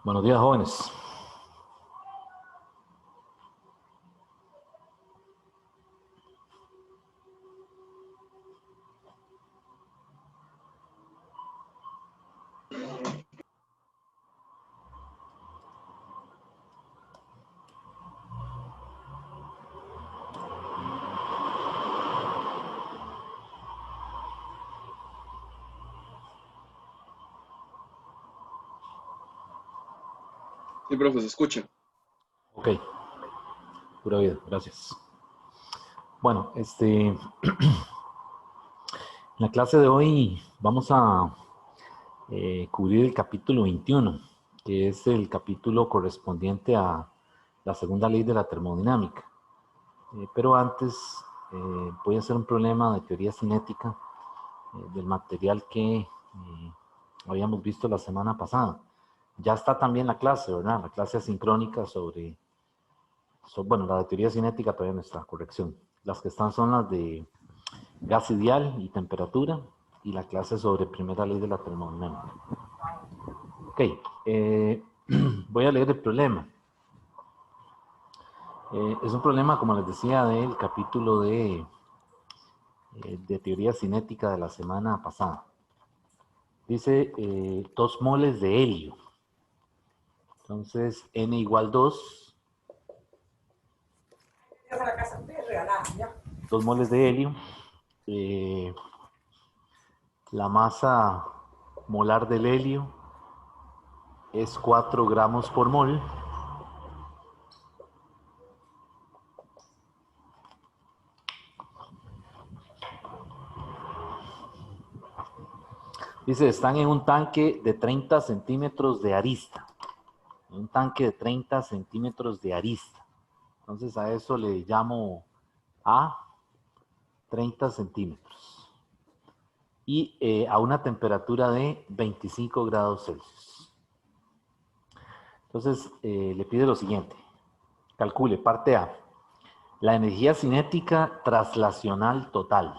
Buenos días, jóvenes. Sí, profe, se escucha. Ok, pura vida, gracias. Bueno, en la clase de hoy vamos a cubrir el capítulo 21, que es el capítulo correspondiente a la segunda ley de la termodinámica. Pero antes voy a hacer un problema de teoría cinética del material que habíamos visto la semana pasada. Ya está también la clase, ¿verdad? La clase asincrónica bueno, la de teoría cinética todavía no está, corrección. Las que están son las de gas ideal y temperatura y la clase sobre primera ley de la termodinámica. Ok, voy a leer el problema. Es un problema, como les decía, del capítulo de teoría cinética de la semana pasada. Dice 2 moles de helio. Entonces, n igual 2. 2 moles de helio. La masa molar del helio es 4 gramos por mol. Dice, están en un tanque de 30 centímetros de arista. Un tanque de 30 centímetros de arista. Entonces a eso le llamo A 30 centímetros. Y a una temperatura de 25 grados Celsius. Entonces le pide lo siguiente. Calcule, parte A. La energía cinética traslacional total.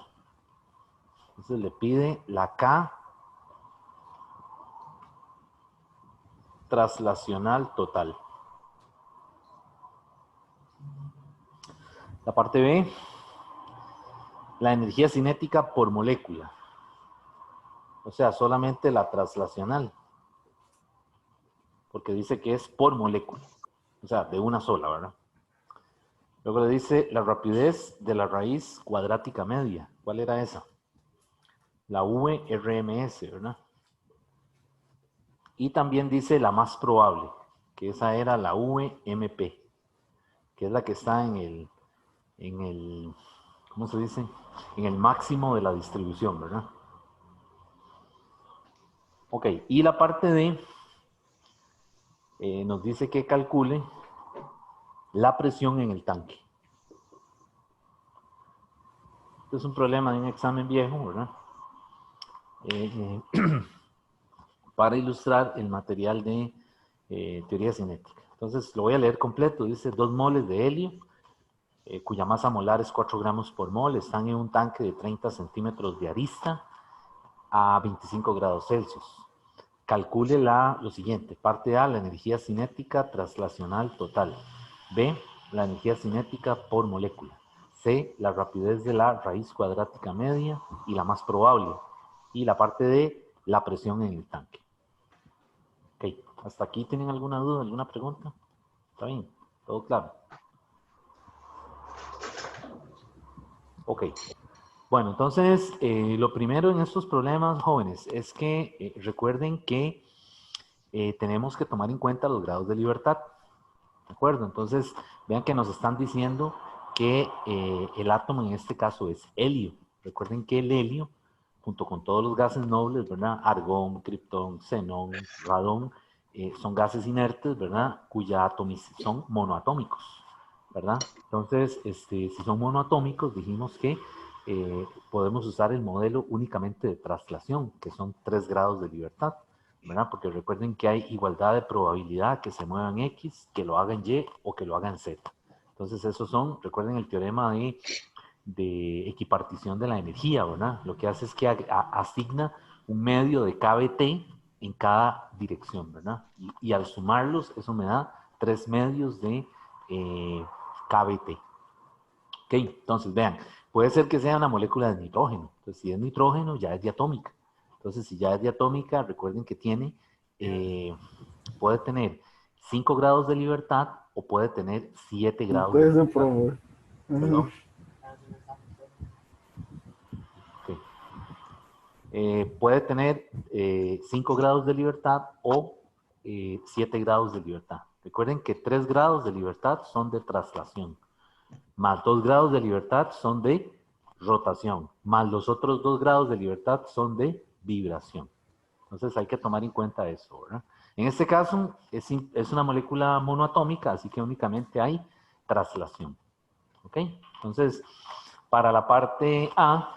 Entonces le pide la K traslacional total. La parte B, la energía cinética por molécula. O sea, solamente la traslacional. Porque dice que es por molécula. O sea, de una sola, ¿verdad? Luego le dice la rapidez de la raíz cuadrática media. ¿Cuál era esa? La VRMS, ¿verdad? Y también dice la más probable, que esa era la VMP, que es la que está en el, ¿cómo se dice? En el máximo de la distribución, ¿verdad? Ok, y la parte D nos dice que calcule la presión en el tanque. Este es un problema de un examen viejo, ¿verdad? Para ilustrar el material de teoría cinética. Entonces lo voy a leer completo. Dice 2 moles de helio, cuya masa molar es 4 gramos por mol, están en un tanque de 30 centímetros de arista a 25 grados Celsius. Calcule lo siguiente. Parte A, la energía cinética traslacional total. B, la energía cinética por molécula. C, la rapidez de la raíz cuadrática media y la más probable. Y la parte D, la presión en el tanque. Ok, ¿hasta aquí tienen alguna duda, alguna pregunta? ¿Está bien? ¿Todo claro? Ok. Bueno, entonces, lo primero en estos problemas, jóvenes, es que recuerden que tenemos que tomar en cuenta los grados de libertad. ¿De acuerdo? Entonces, vean que nos están diciendo que el átomo en este caso es helio. Recuerden que el helio, junto con todos los gases nobles, ¿verdad? Argón, criptón, xenón, radón, son gases inertes, ¿verdad? Cuya atomización son monoatómicos, ¿verdad? Entonces, si son monoatómicos, dijimos que podemos usar el modelo únicamente de traslación, que son 3 grados de libertad. ¿Verdad? Porque recuerden que hay igualdad de probabilidad que se muevan X, que lo hagan Y o que lo hagan Z. Entonces, esos son, recuerden el teorema de equipartición de la energía, ¿verdad? Lo que hace es que asigna un medio de KBT, en cada dirección, ¿verdad? Y al sumarlos, eso me da 3 medios de KBT. Ok, entonces vean, puede ser que sea una molécula de nitrógeno. Entonces, si es nitrógeno, ya es diatómica. Entonces, si ya es diatómica, recuerden que tiene, puede tener 5 grados de libertad o puede tener 7 grados de Puede ser, libertad. por favor. Perdón. Ok. Puede tener 5 grados de libertad o 7 grados de libertad. Recuerden que 3 grados de libertad son de traslación, más 2 grados de libertad son de rotación, más los otros 2 grados de libertad son de vibración. Entonces hay que tomar en cuenta eso, ¿verdad? En este caso es una molécula monoatómica, así que únicamente hay traslación. ¿Ok? Entonces, para la parte A,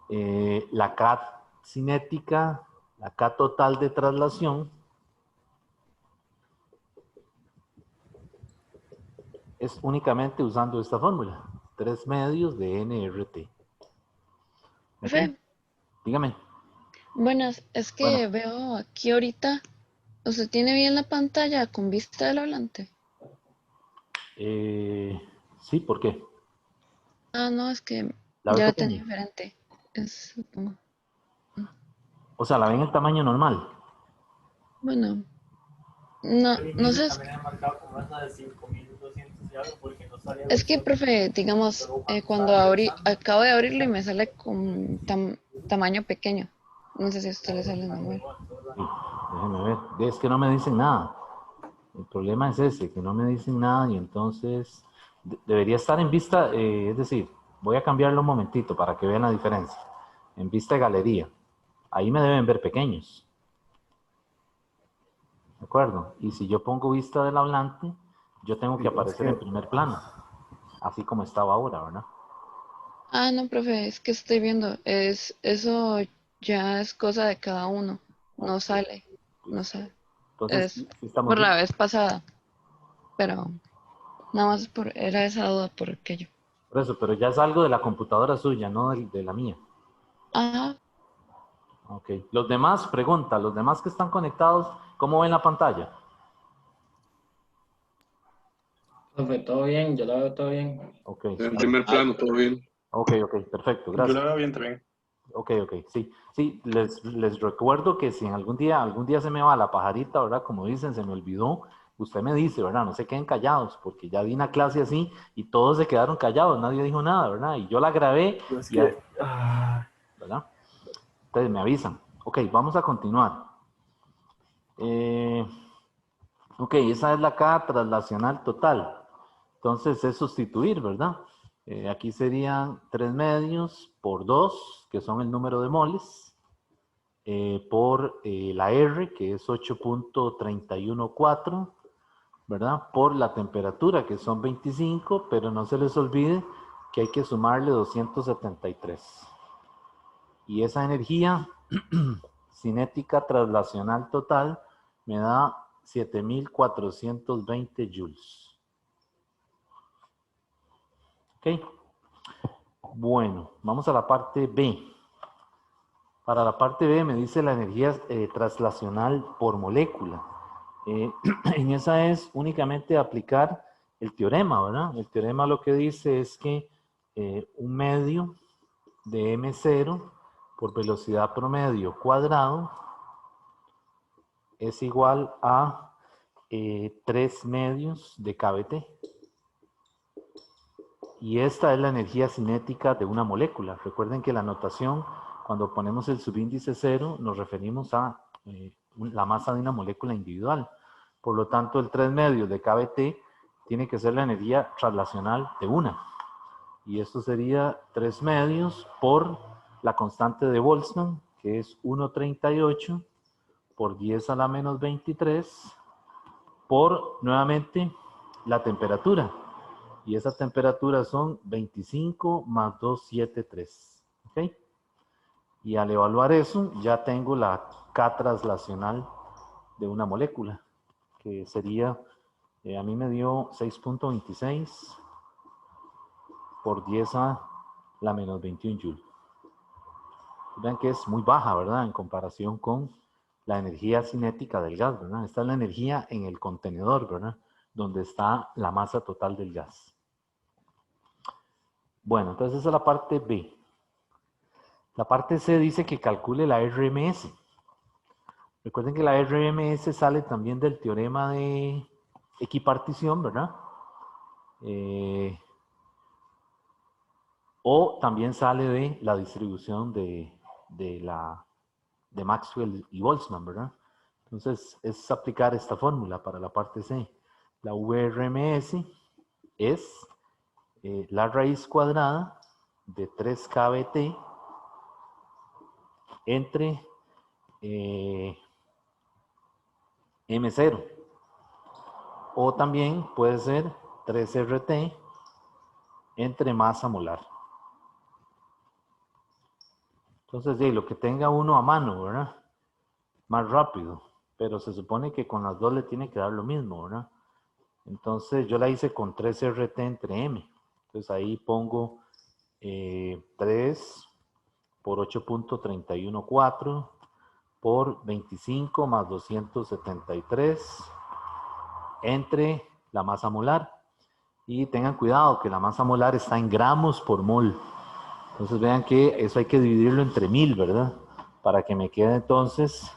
la K cinética, la K total de traslación, es únicamente usando esta fórmula, 3 medios de NRT. ¿Ok? Profe, Dígame. buenas, es Bueno, que veo aquí ahorita, ¿usted tiene bien la pantalla con vista del hablante? sí, ¿por qué? Ah, no, es que ¿La ve ya la tenía pequeña? diferente. Es, O sea, la ven en tamaño normal. bueno, no, El no email sé, también ha marcado como esa de 5200 y algo porque no sale es que, versión, profe, digamos, pero cuando cuando estaba revisando, acabo de abrirlo y me sale con tamaño pequeño. No sé si a usted le sale normal. Sí, déjeme ver. Es que no me dicen nada. El problema es ese, que no me dicen nada y entonces debería estar en vista, es decir, voy a cambiarlo un momentito para que vean la diferencia. En vista de galería. Ahí me deben ver pequeños. ¿De acuerdo? Y si yo pongo vista del hablante, yo tengo que sí, es aparecer en que primer plano. Así como estaba ahora, ¿verdad? Ah, no, profe, es que estoy viendo, eso ya es cosa de cada uno. No Ok, sale, no listo. sé, Entonces, es sí estamos por la bien. vez pasada, pero nada más era esa duda por aquello. Por eso, pero ya es algo de la computadora suya, no de la mía. Ah, Ok. Los demás, pregunta, los demás que están conectados, ¿cómo ven la pantalla? Profe, todo bien, yo la veo todo bien. Ok, En sí. primer plano, todo bien. Ok, perfecto, yo gracias. la veo bien también. Ok, sí. Sí, les recuerdo que si en algún día se me va la pajarita, ¿verdad? Como dicen, se me olvidó, usted me dice, ¿verdad? No se queden callados, porque ya di una clase así y todos se quedaron callados, nadie dijo nada, ¿verdad? Y yo la grabé, Pero es y, que, ¿verdad? Entonces me avisan. Ok, vamos a continuar. Eh, ok, esa es la K traslacional total. Entonces es sustituir, ¿verdad? Aquí serían 3 medios por 2, que son el número de moles, por la R, que es 8.314, ¿verdad? Por la temperatura, que son 25, pero no se les olvide que hay que sumarle 273. Y esa energía cinética traslacional total me da 7.420 joules. ¿Ok? Bueno, vamos a la parte B. Para la parte B me dice la energía traslacional por molécula. En esa es únicamente aplicar el teorema, ¿verdad? El teorema lo que dice es que un medio de m0 por velocidad promedio cuadrado es igual a 3 medios de KBT. Y esta es la energía cinética de una molécula. Recuerden que la notación, cuando ponemos el subíndice 0, nos referimos a la masa de una molécula individual. Por lo tanto, el 3 medios de KBT tiene que ser la energía traslacional de una. Y esto sería 3 medios por la constante de Boltzmann, que es 1,38 por 10 a la menos 23, por, nuevamente, la temperatura. Y esa temperatura son 25 más 273. ¿Ok? Y al evaluar eso, ya tengo la K traslacional de una molécula, que sería, a mí me dio 6.26 por 10 a la menos 21 joule. Vean que es muy baja, ¿verdad? En comparación con la energía cinética del gas, ¿verdad? Esta es la energía en el contenedor, ¿verdad? Donde está la masa total del gas. Bueno, entonces esa es la parte B. La parte C dice que calcule la RMS. Recuerden que la RMS sale también del teorema de equipartición, ¿verdad? O también sale de la distribución de Maxwell y Boltzmann, ¿verdad? Entonces, es aplicar esta fórmula para la parte C. La VRMS es la raíz cuadrada de 3kBT entre M0. O también puede ser 3RT entre masa molar. Entonces, lo que tenga uno a mano, ¿verdad? Más rápido. Pero se supone que con las dos le tiene que dar lo mismo, ¿verdad? Entonces, yo la hice con 3RT entre M. Entonces, ahí pongo 3 por 8.314 por 25 más 273 entre la masa molar. Y tengan cuidado que la masa molar está en gramos por mol. Entonces vean que eso hay que dividirlo entre 1000, ¿verdad? Para que me quede entonces,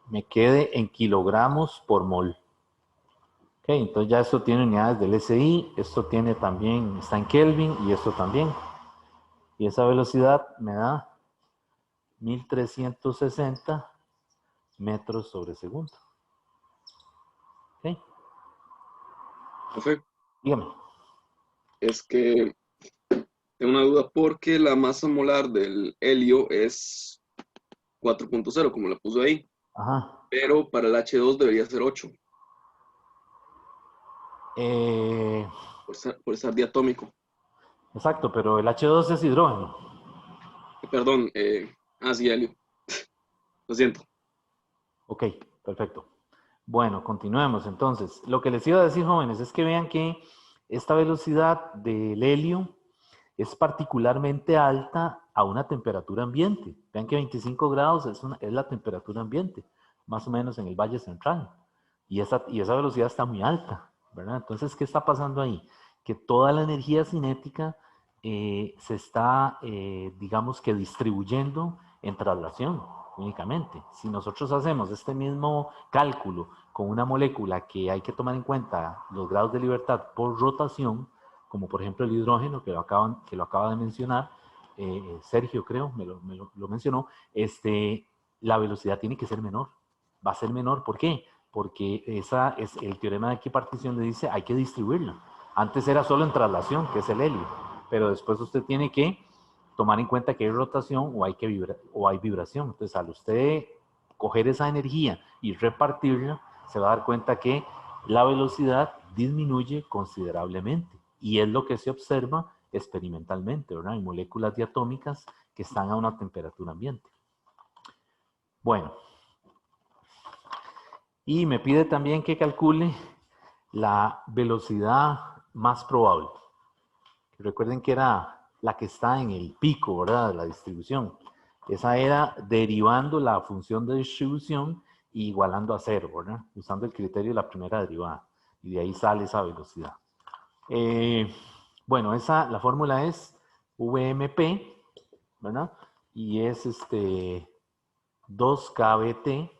me quede en kilogramos por mol. Ok, entonces ya esto tiene unidades del SI, esto tiene también, está en Kelvin y esto también. Y esa velocidad me da 1360 metros sobre segundo. Ok. Profe, Dígame. es que tengo una duda porque la masa molar del helio es 4.0, como la puso ahí, Ajá. pero para el H2 debería ser 8, por estar diatómico. Exacto, pero el H2 es hidrógeno. Perdón, sí, helio. Lo siento. Ok, perfecto. Bueno, continuemos entonces. Lo que les iba a decir, jóvenes, es que vean que esta velocidad del helio es particularmente alta a una temperatura ambiente. Vean que 25 grados es la temperatura ambiente, más o menos en el Valle Central. Y esa velocidad está muy alta, ¿verdad? Entonces, ¿qué está pasando ahí? Que toda la energía cinética se está, digamos que, distribuyendo en traslación únicamente. Si nosotros hacemos este mismo cálculo con una molécula que hay que tomar en cuenta los grados de libertad por rotación, como por ejemplo el hidrógeno, que lo acaba de mencionar, Sergio creo, lo mencionó, la velocidad tiene que ser menor. Va a ser menor, ¿por qué? Porque esa es el teorema de equipartición le dice hay que distribuirlo. Antes era solo en traslación, que es el helio, pero después usted tiene que tomar en cuenta que hay rotación o hay vibración. Entonces, al usted coger esa energía y repartirla, se va a dar cuenta que la velocidad disminuye considerablemente. Y es lo que se observa experimentalmente, ¿verdad? En moléculas diatómicas que están a una temperatura ambiente. Bueno, y me pide también que calcule la velocidad más probable. Recuerden que era la que está en el pico, ¿verdad? De la distribución. Esa era derivando la función de distribución e igualando a cero, ¿verdad? Usando el criterio de la primera derivada. Y de ahí sale esa velocidad. Bueno, la fórmula es VMP, ¿verdad? Y es 2kBT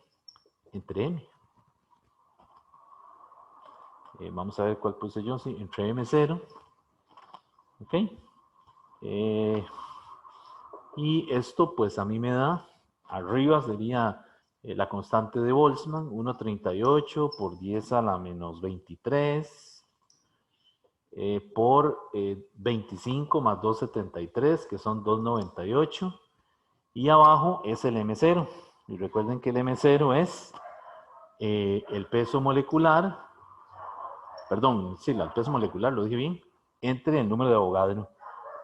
entre M. Vamos a ver cuál puse yo, sí, entre M0. ¿Ok? Y esto pues a mí me da, arriba sería la constante de Boltzmann, 1,38 por 10 a la menos 23 por 25 más 2,73, que son 2,98. Y abajo es el M0. Y recuerden que el M0 es el peso molecular, perdón, sí, el peso molecular, lo dije bien, entre el número de Avogadro,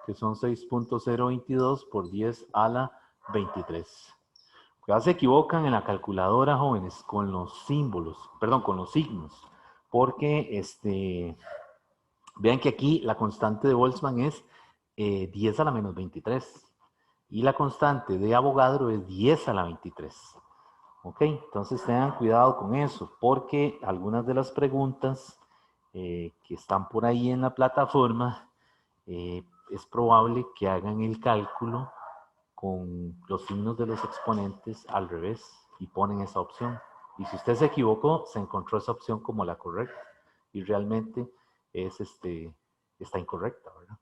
que son 6.022 por 10 a la 23. Ya se equivocan en la calculadora, jóvenes, con los símbolos, perdón, con los signos, porque vean que aquí la constante de Boltzmann es 10 a la menos 23. Y la constante de Avogadro es 10 a la 23. ¿Ok? Entonces tengan cuidado con eso, porque algunas de las preguntas que están por ahí en la plataforma, es probable que hagan el cálculo con los signos de los exponentes al revés y ponen esa opción. Y si usted se equivocó, se encontró esa opción como la correcta y realmente es está incorrecta, ¿verdad?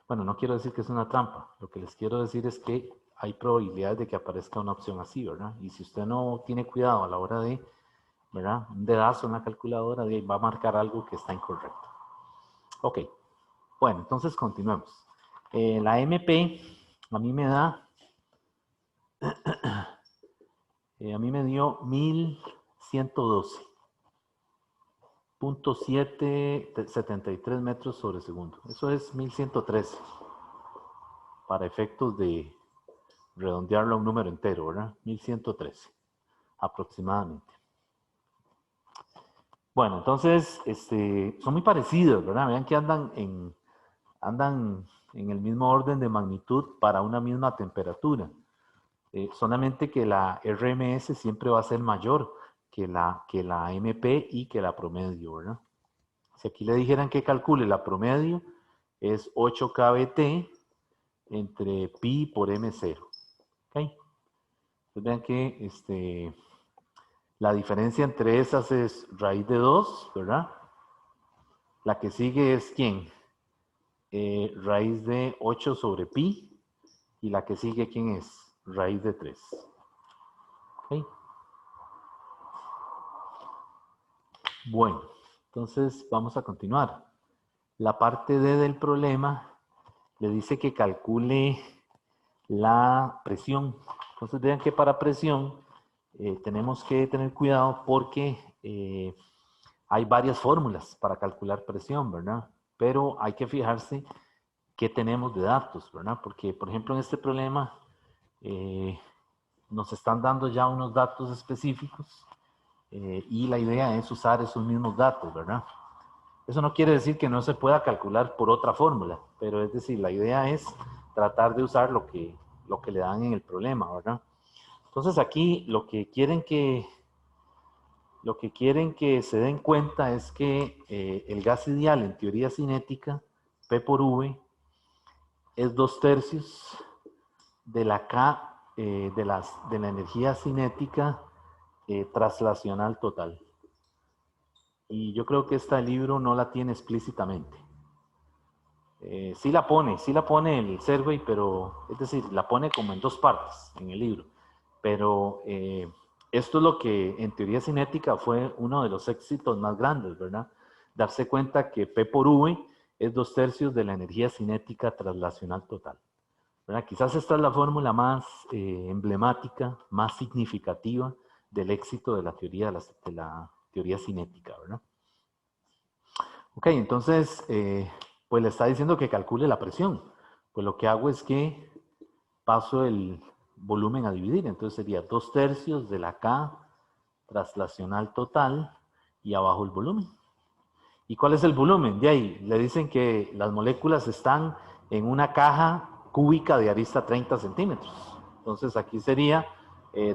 Bueno, no quiero decir que es una trampa. Lo que les quiero decir es que hay probabilidades de que aparezca una opción así, ¿verdad? Y si usted no tiene cuidado a la hora de, ¿verdad? Un dedazo en la calculadora va a marcar algo que está incorrecto. Ok. Bueno, entonces continuemos. La MP a mí me da, a mí me dio 1112.773 metros sobre segundo. Eso es 1113 para efectos de redondearlo a un número entero, ¿verdad? 1113 aproximadamente. Bueno, entonces, son muy parecidos, ¿verdad? Vean que andan en el mismo orden de magnitud para una misma temperatura. Solamente que la RMS siempre va a ser mayor que la MP y que la promedio, ¿verdad? Si aquí le dijeran que calcule la promedio, es 8 kBT entre pi por M0. ¿Ok? Entonces vean que la diferencia entre esas es raíz de 2, ¿verdad? La que sigue es ¿quién? Raíz de 8 sobre pi. Y la que sigue, ¿quién es? Raíz de 3. ¿Ok? Bueno, entonces vamos a continuar. La parte D del problema le dice que calcule la presión. Entonces vean que para presión tenemos que tener cuidado porque hay varias fórmulas para calcular presión, ¿verdad? Pero hay que fijarse qué tenemos de datos, ¿verdad? Porque, por ejemplo, en este problema nos están dando ya unos datos específicos y la idea es usar esos mismos datos, ¿verdad? Eso no quiere decir que no se pueda calcular por otra fórmula, pero es decir, la idea es tratar de usar lo que le dan en el problema, ¿verdad? Entonces aquí lo que quieren que se den cuenta es que el gas ideal en teoría cinética, P por V, es 2/3 de la K de la energía cinética traslacional total. Y yo creo que este libro no la tiene explícitamente. Sí la pone el survey, pero es decir, la pone como en 2 partes en el libro. Pero esto es lo que en teoría cinética fue uno de los éxitos más grandes, ¿verdad? Darse cuenta que P por V es 2/3 de la energía cinética traslacional total, ¿verdad? Quizás esta es la fórmula más emblemática, más significativa del éxito de la teoría, teoría cinética, ¿verdad? Ok, entonces, pues le está diciendo que calcule la presión. Pues lo que hago es que paso el volumen a dividir. Entonces sería 2/3 de la K traslacional total y abajo el volumen. ¿Y cuál es el volumen? De ahí le dicen que las moléculas están en una caja cúbica de arista 30 centímetros. Entonces aquí sería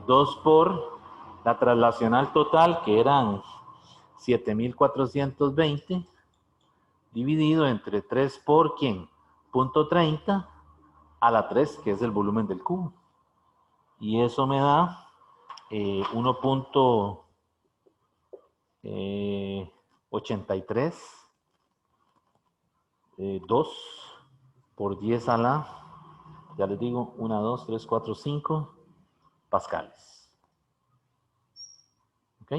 2 por la traslacional total, que eran 7.420, dividido entre 3 por ¿quién? 0.30 a la 3, que es el volumen del cubo. Y eso me da 1.83, 2 por 10 a la, ya les digo, 1, 2, 3, 4, 5 pascales. ¿Ok?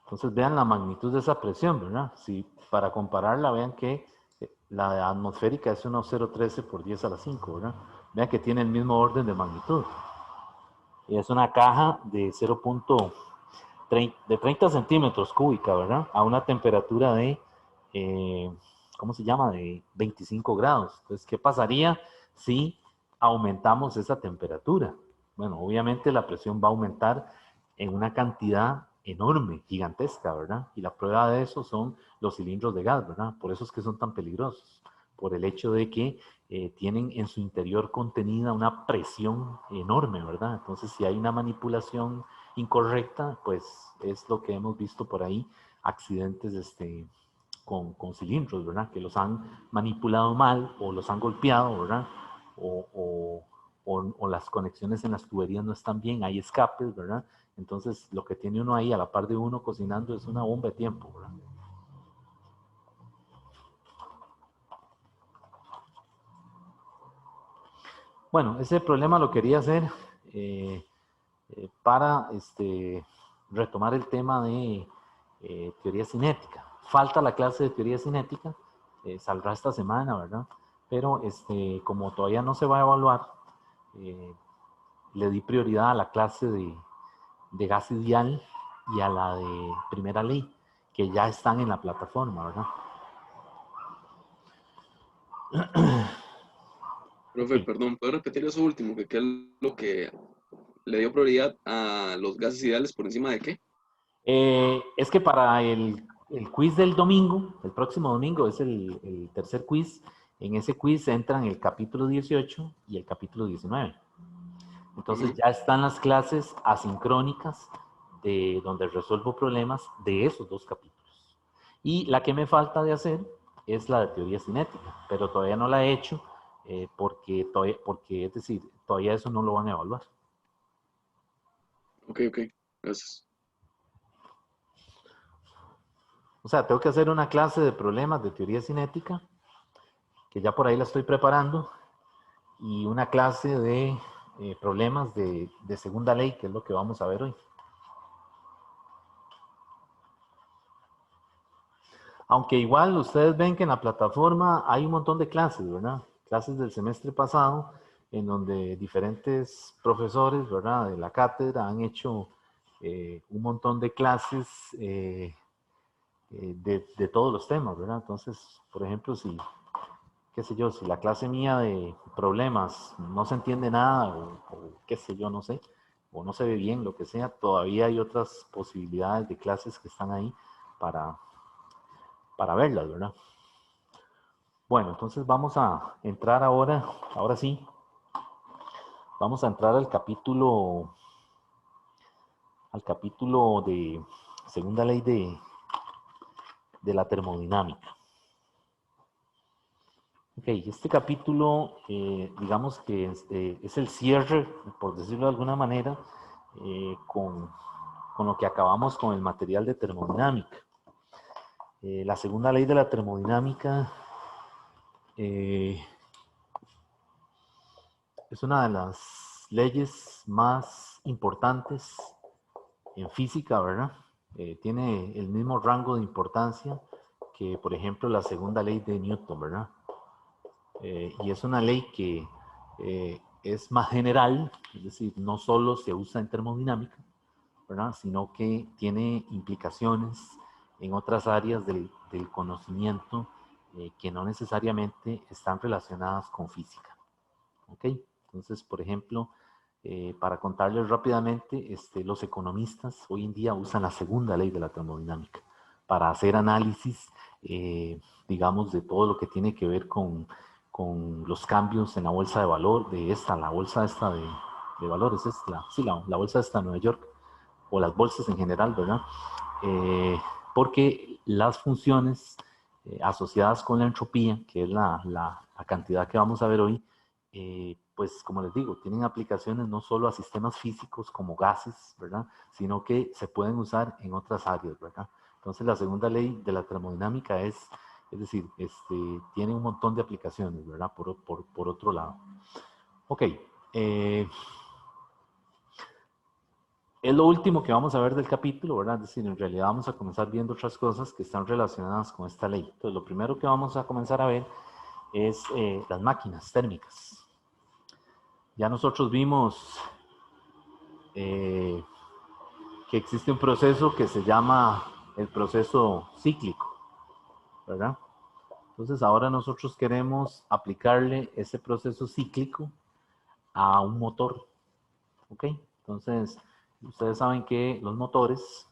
Entonces vean la magnitud de esa presión, ¿verdad? Si para compararla, vean que la atmosférica es 1.013 por 10 a la 5, ¿verdad? Vean que tiene el mismo orden de magnitud. Y es una caja de 30 centímetros cúbica, ¿verdad? A una temperatura de, ¿cómo se llama? De 25 grados. Entonces, ¿qué pasaría si aumentamos esa temperatura? Bueno, obviamente la presión va a aumentar en una cantidad enorme, gigantesca, ¿verdad? Y la prueba de eso son los cilindros de gas, ¿verdad? Por eso es que son tan peligrosos, por el hecho de que tienen en su interior contenida una presión enorme, ¿verdad? Entonces, si hay una manipulación incorrecta, pues es lo que hemos visto por ahí, accidentes con cilindros, ¿verdad? Que los han manipulado mal o los han golpeado, ¿verdad? O las conexiones en las tuberías no están bien, hay escapes, ¿verdad? Entonces, lo que tiene uno ahí a la par de uno cocinando es una bomba de tiempo, ¿verdad? Bueno, ese problema lo quería hacer eh, para retomar el tema de teoría cinética. Falta la clase de teoría cinética, saldrá esta semana, ¿verdad? Pero como todavía no se va a evaluar, eh, le di prioridad a la clase de gas ideal y a la de primera ley, que ya están en la plataforma, ¿verdad? Profe, Ok. perdón, ¿puedo repetir eso último? ¿Qué es lo que le dio prioridad a los gases ideales por encima de qué? Es que para el quiz del domingo, el próximo domingo es el tercer quiz, en ese quiz entran el capítulo 18 y el capítulo 19. Entonces Ujú. ya están las clases asincrónicas de donde resuelvo problemas de esos dos capítulos. Y la que me falta de hacer es la de teoría cinética, pero todavía no la he hecho porque, es decir, todavía eso no lo van a evaluar. Ok, ok, gracias. O sea, tengo que hacer una clase de problemas de teoría cinética, que ya por ahí la estoy preparando, y una clase de problemas de segunda ley, que es lo que vamos a ver hoy. Aunque igual ustedes ven que en la plataforma hay un montón de clases, ¿verdad? Clases del semestre pasado, en donde diferentes profesores, ¿verdad? De la cátedra han hecho un montón de clases de todos los temas, ¿verdad? Entonces, por ejemplo, si, qué sé yo, si la clase mía de problemas no se entiende nada, o qué sé yo, no sé, o no se ve bien, lo que sea, todavía hay otras posibilidades de clases que están ahí para, para verlas, ¿verdad? Bueno, entonces vamos a entrar ahora sí, vamos a entrar al capítulo de segunda ley de la termodinámica. Ok, este capítulo, digamos que es el cierre, por decirlo de alguna manera, con lo que acabamos con el material de termodinámica. La segunda ley de la termodinámica es una de las leyes más importantes en física, ¿verdad? Tiene el mismo rango de importancia que, por ejemplo, la segunda ley de Newton, ¿verdad? Y es una ley que es más general, es decir, no solo se usa en termodinámica, ¿verdad? Sino que tiene implicaciones en otras áreas del conocimiento que no necesariamente están relacionadas con física. ¿Ok? Entonces, por ejemplo, para contarles rápidamente, los economistas hoy en día usan la segunda ley de la termodinámica para hacer análisis, digamos, de todo lo que tiene que ver con los cambios en la bolsa de valor, la bolsa esta de valores, la bolsa esta de Nueva York, o las bolsas en general, ¿verdad? Eh, Porque las funciones asociadas con la entropía, que es la cantidad que vamos a ver hoy, pues como les digo, tienen aplicaciones no solo a sistemas físicos como gases, ¿verdad? Sino que se pueden usar en otras áreas, ¿verdad? Entonces la segunda ley de la termodinámica es decir, tiene un montón de aplicaciones, ¿verdad? Por otro lado. Ok. Es lo último que vamos a ver del capítulo, ¿verdad? Es decir, en realidad vamos a comenzar viendo otras cosas que están relacionadas con esta ley. Entonces, lo primero que vamos a comenzar a ver es las máquinas térmicas. Ya nosotros vimos eh, que existe un proceso que se llama el proceso cíclico, ¿verdad? Entonces, ahora nosotros queremos aplicarle ese proceso cíclico a un motor, ¿ok? Entonces, ustedes saben que los motores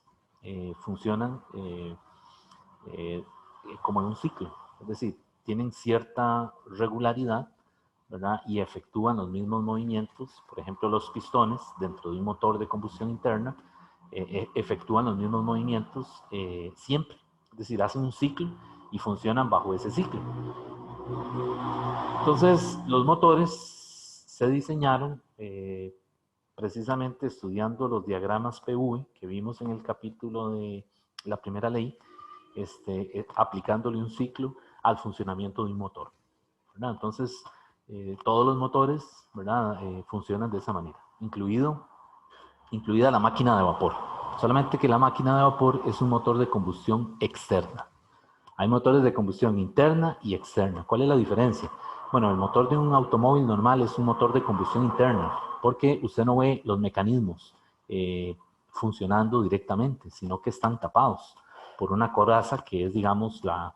funcionan como en un ciclo, es decir, tienen cierta regularidad, ¿verdad? Y efectúan los mismos movimientos. Por ejemplo, los pistones dentro de un motor de combustión interna efectúan los mismos movimientos siempre. Es decir, hacen un ciclo y funcionan bajo ese ciclo. Entonces, los motores se diseñaron precisamente estudiando los diagramas PV que vimos en el capítulo de la primera ley, aplicándole un ciclo al funcionamiento de un motor, ¿verdad? Entonces, todos los motores, ¿verdad? Funcionan de esa manera, incluida la máquina de vapor. Solamente que la máquina de vapor es un motor de combustión externa. Hay motores de combustión interna y externa. ¿Cuál es la diferencia? Bueno, el motor de un automóvil normal es un motor de combustión interna, porque usted no ve los mecanismos funcionando directamente, sino que están tapados por una coraza que es, digamos, la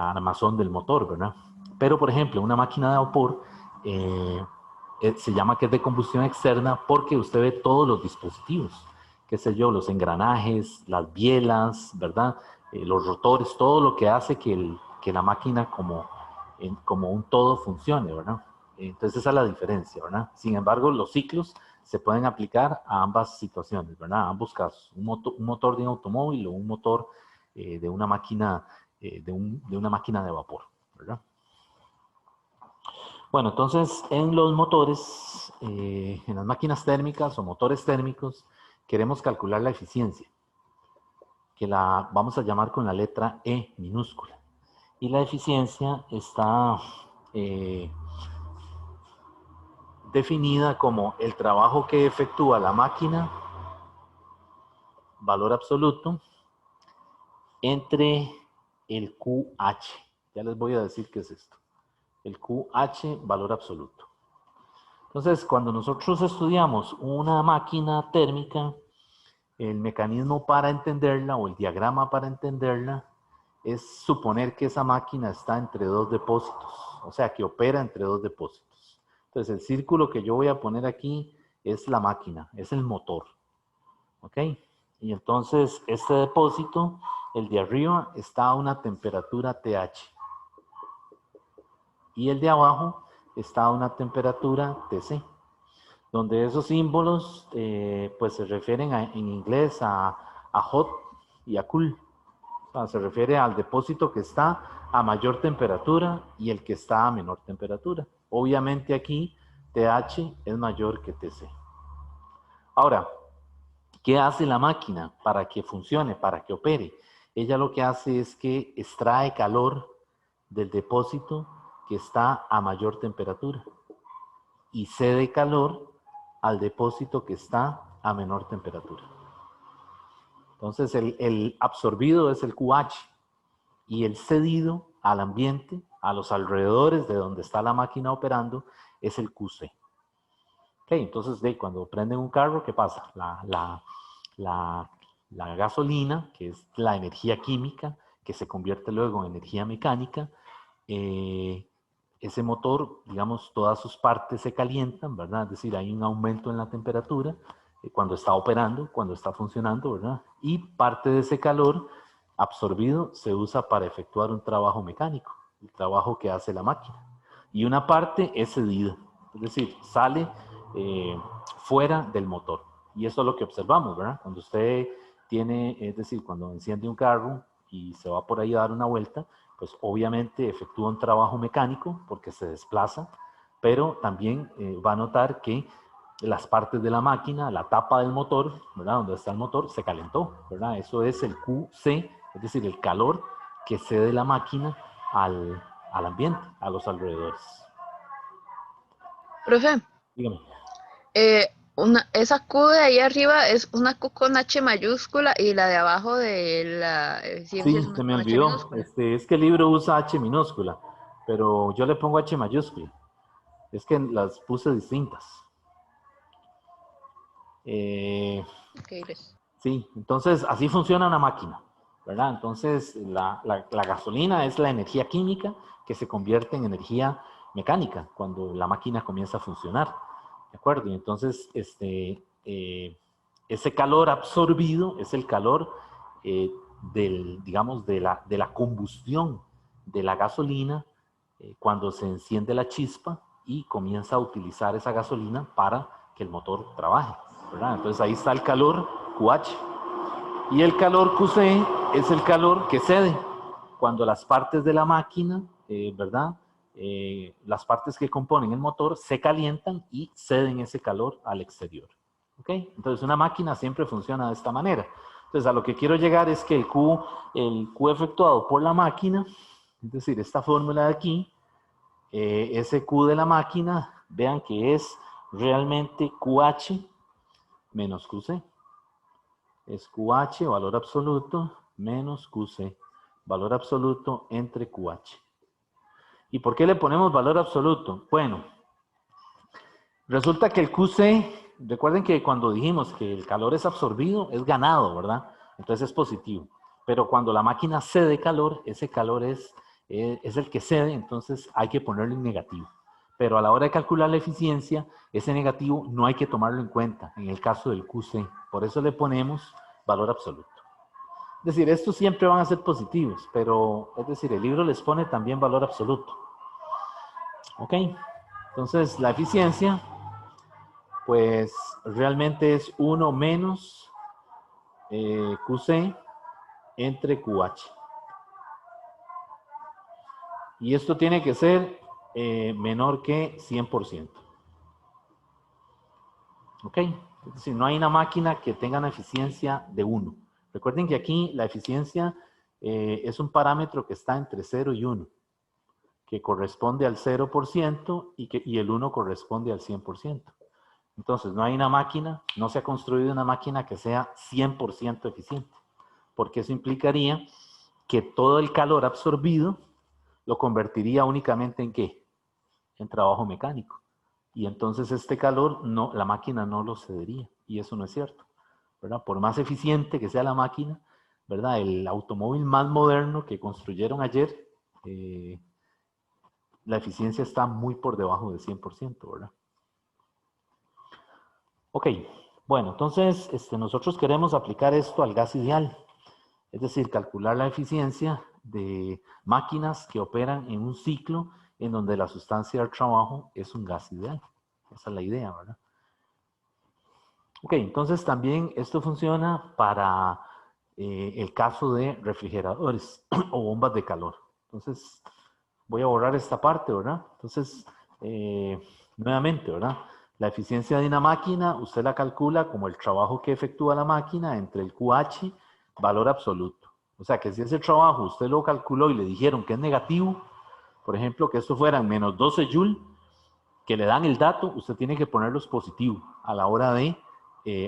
armazón del motor, ¿verdad? Pero, por ejemplo, una máquina de vapor se llama que es de combustión externa porque usted ve todos los dispositivos, qué sé yo, los engranajes, las bielas, ¿verdad? Los rotores, todo lo que hace que la máquina como un todo funcione, ¿verdad? Entonces esa es la diferencia, ¿verdad? Sin embargo, los ciclos se pueden aplicar a ambas situaciones, ¿verdad? A ambos casos, un motor de un automóvil o un motor de una máquina de vapor, ¿verdad? Bueno, entonces en los motores, en las máquinas térmicas o motores térmicos, queremos calcular la eficiencia, que la vamos a llamar con la letra E minúscula. Y la eficiencia está definida como el trabajo que efectúa la máquina, valor absoluto, entre el QH. Ya les voy a decir qué es esto. El QH, valor absoluto. Entonces, cuando nosotros estudiamos una máquina térmica, el mecanismo para entenderla o el diagrama para entenderla es suponer que esa máquina está entre dos depósitos, o sea, que opera entre dos depósitos. Entonces, el círculo que yo voy a poner aquí es la máquina, es el motor, ¿ok? Y entonces, este depósito, el de arriba, está a una temperatura TH. Y el de abajo está a una temperatura TC, donde esos símbolos pues se refieren en inglés a hot y a cool. O sea, se refiere al depósito que está a mayor temperatura y el que está a menor temperatura. Obviamente aquí TH es mayor que TC. Ahora, ¿qué hace la máquina para que funcione, para que opere? Ella lo que hace es que extrae calor del depósito que está a mayor temperatura y cede calor al depósito que está a menor temperatura. Entonces el absorbido es el QH y el cedido al ambiente, a los alrededores de donde está la máquina operando, es el QC. Okay, entonces cuando prenden un carro, ¿qué pasa? La gasolina, que es la energía química, que se convierte luego en energía mecánica, ese motor, digamos, todas sus partes se calientan, ¿verdad? Es decir, hay un aumento en la temperatura cuando está operando, cuando está funcionando, ¿verdad? Y parte de ese calor absorbido se usa para efectuar un trabajo mecánico, el trabajo que hace la máquina. Y una parte es cedida, es decir, sale fuera del motor. Y eso es lo que observamos, ¿verdad? Cuando usted tiene, es decir, cuando enciende un carro y se va por ahí a dar una vuelta, pues obviamente efectúa un trabajo mecánico porque se desplaza, pero también va a notar que las partes de la máquina, la tapa del motor, ¿verdad? Donde está el motor, se calentó, ¿verdad? Eso es el QC, es decir, el calor que cede la máquina al ambiente, a los alrededores. Profe, Dígame. esa Q de ahí arriba es una Q con H mayúscula y la de abajo de la eficiencia Sí, es una se Q me con H olvidó. minúscula. Es que el libro usa H minúscula, pero yo le pongo H mayúscula. Es que las puse distintas. Okay, pues. Sí, entonces así funciona una máquina, ¿verdad? Entonces la gasolina es la energía química que se convierte en energía mecánica cuando la máquina comienza a funcionar, ¿de acuerdo? Y entonces ese calor absorbido es el calor digamos, de la combustión de la gasolina cuando se enciende la chispa y comienza a utilizar esa gasolina para que el motor trabaje, ¿verdad? Entonces ahí está el calor QH. Y el calor QC es el calor que cede cuando las partes de la máquina, ¿verdad? Las partes que componen el motor se calientan y ceden ese calor al exterior. ¿Ok? Entonces una máquina siempre funciona de esta manera. Entonces a lo que quiero llegar es que el Q efectuado por la máquina, es decir, esta fórmula de aquí, ese Q de la máquina, vean que es realmente QH menos QC. Es QH, valor absoluto, menos QC, valor absoluto entre QH. ¿Y por qué le ponemos valor absoluto? Bueno, resulta que el QC, recuerden que cuando dijimos que el calor es absorbido, es ganado, ¿verdad? Entonces es positivo. Pero cuando la máquina cede calor, ese calor es el que cede, entonces hay que ponerlo en negativo. Pero a la hora de calcular la eficiencia, ese negativo no hay que tomarlo en cuenta en el caso del QC. Por eso le ponemos valor absoluto. Es decir, estos siempre van a ser positivos, pero es decir, el libro les pone también valor absoluto. ¿Ok? Entonces, la eficiencia, pues realmente es 1 menos QC entre QH. Y esto tiene que ser menor que 100%. ¿Ok? Es decir, no hay una máquina que tenga una eficiencia de 1. Recuerden que aquí la eficiencia es un parámetro que está entre 0 y 1, que corresponde al 0% y el 1 corresponde al 100%. Entonces, no hay una máquina, no se ha construido una máquina que sea 100% eficiente, porque eso implicaría que todo el calor absorbido lo convertiría únicamente ¿en qué? En trabajo mecánico. Y entonces este calor, no, la máquina no lo cedería, y eso no es cierto, ¿verdad? Por más eficiente que sea la máquina, ¿verdad? El automóvil más moderno que construyeron ayer, la eficiencia está muy por debajo del 100%, ¿verdad? Ok, bueno, entonces nosotros queremos aplicar esto al gas ideal, es decir, calcular la eficiencia de máquinas que operan en un ciclo en donde la sustancia del trabajo es un gas ideal. Esa es la idea, ¿verdad? Ok, entonces también esto funciona para el caso de refrigeradores o bombas de calor. Entonces, voy a borrar esta parte, ¿verdad? Entonces, nuevamente, ¿verdad? La eficiencia de una máquina, usted la calcula como el trabajo que efectúa la máquina entre el QH, valor absoluto. O sea, que si ese trabajo usted lo calculó y le dijeron que es negativo, por ejemplo, que esto fueran menos 12 Joule, que le dan el dato, usted tiene que ponerlos positivos a la hora de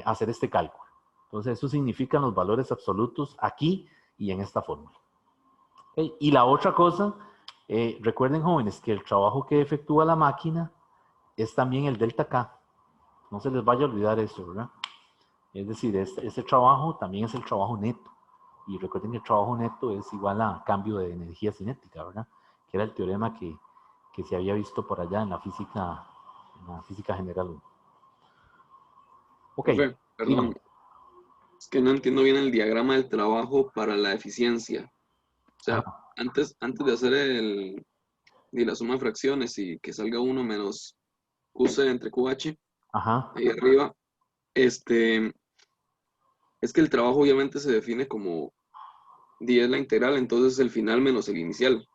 hacer este cálculo. Entonces, eso significan los valores absolutos aquí y en esta fórmula. ¿Okay? Y la otra cosa, recuerden, jóvenes, que el trabajo que efectúa la máquina es también el delta K. No se les vaya a olvidar eso, ¿verdad? Es decir, ese trabajo también es el trabajo neto. Y recuerden que el trabajo neto es igual a cambio de energía cinética, ¿verdad? Que era el teorema que se había visto por allá en la física general 1. Ok, Profe, dígame. perdón, es que no entiendo bien el diagrama del trabajo para la eficiencia. O sea, Ajá. antes de hacer y la suma de fracciones y que salga 1 menos QC entre QH, Ajá. ahí arriba, es que el trabajo obviamente se define como 10 la integral, entonces el final menos el inicial.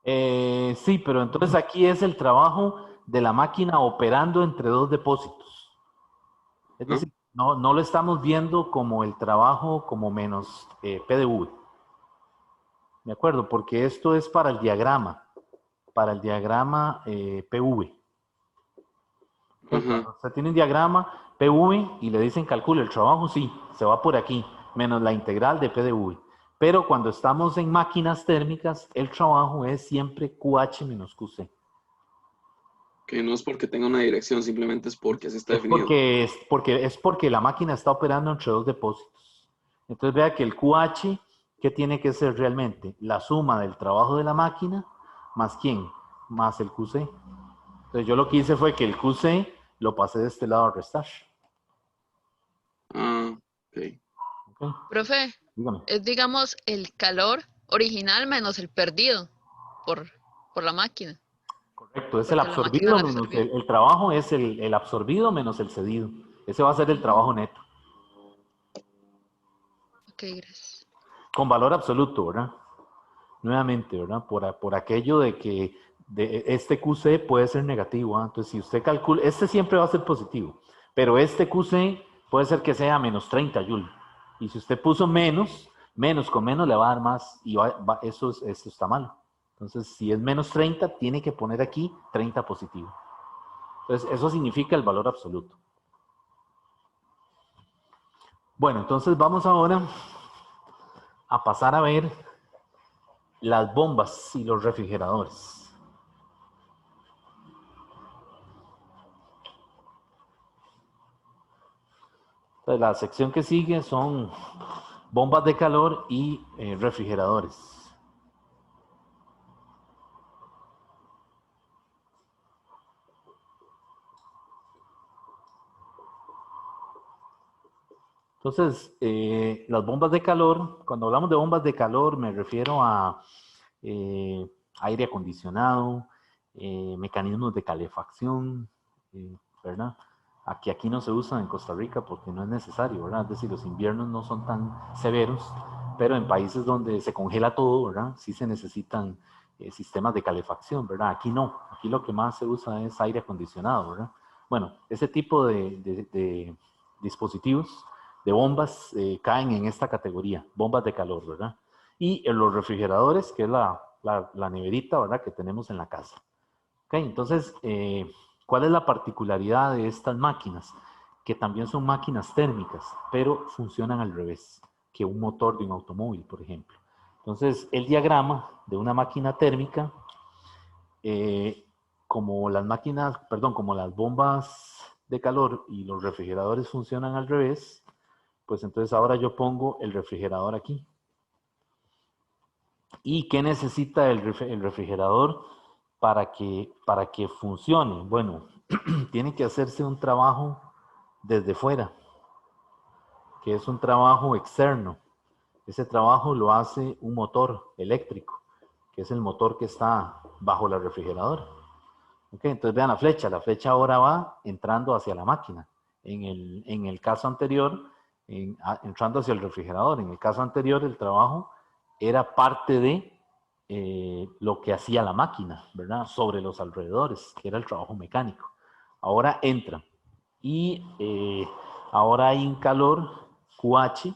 Sí, pero entonces aquí es el trabajo de la máquina operando entre dos depósitos. Es ¿No? decir, no lo estamos viendo como el trabajo como menos PdV. ¿De acuerdo? Porque esto es para el diagrama PV. ¿Okay? Ajá. Cuando usted tiene un diagrama PV y le dicen calcule el trabajo, sí, se va por aquí, menos la integral de PdV. Pero cuando estamos en máquinas térmicas, el trabajo es siempre QH menos QC. Que no es porque tenga una dirección, simplemente es porque así está Es definido. porque la máquina está operando entre dos depósitos. Entonces vea que el QH, ¿qué tiene que ser realmente? La suma del trabajo de la máquina más ¿quién? Más el QC. Entonces yo lo que hice fue que el QC lo pasé de este lado a restar. Ah, ok. ¿Okay? Profe, Dígame. es digamos el calor original menos el perdido por por la máquina. Correcto, es el Porque la máquina absorbido la menos absorbió. el trabajo, es el absorbido menos el cedido. Ese va a ser el trabajo neto, Ok, gracias. con valor absoluto, ¿verdad? Nuevamente, ¿verdad? Por aquello de que este QC puede ser negativo, ¿ah? Entonces, si usted calcula, este siempre va a ser positivo, pero este QC puede ser que sea menos 30 Joule. Y si usted puso menos con menos le va a dar más y eso está mal. Entonces, si es menos 30, tiene que poner aquí 30 positivo. Entonces, eso significa el valor absoluto. Bueno, entonces vamos ahora a pasar a ver las bombas y los refrigeradores. Entonces, la sección que sigue son bombas de calor y refrigeradores. Entonces, las bombas de calor, cuando hablamos de bombas de calor me refiero a aire acondicionado, mecanismos de calefacción, ¿verdad? Aquí no se usan en Costa Rica porque no es necesario, ¿verdad? Es decir, los inviernos no son tan severos, pero en países donde se congela todo, ¿verdad? Sí se necesitan sistemas de calefacción, ¿verdad? Aquí no, aquí lo que más se usa es aire acondicionado, ¿verdad? Bueno, ese tipo de dispositivos, de bombas, caen en esta categoría, bombas de calor, ¿verdad? Y en los refrigeradores, que es la neverita, ¿verdad? Que tenemos en la casa. Ok, entonces, ¿cuál es la particularidad de estas máquinas? Que también son máquinas térmicas, pero funcionan al revés que un motor de un automóvil, por ejemplo. Entonces, el diagrama de una máquina térmica, como las máquinas, perdón, como las bombas de calor y los refrigeradores funcionan al revés, pues entonces ahora yo pongo el refrigerador aquí. ¿Y qué necesita el refrigerador para que funcione? Bueno, tiene que hacerse un trabajo desde fuera, que es un trabajo externo. Ese trabajo lo hace un motor eléctrico, que es el motor que está bajo la refrigeradora. Okay, entonces vean la flecha ahora va entrando hacia la máquina. En el caso anterior, entrando hacia el refrigerador. En el caso anterior, el trabajo era parte de lo que hacía la máquina, ¿verdad? Sobre los alrededores, que era el trabajo mecánico. Ahora entra y ahora hay un calor QH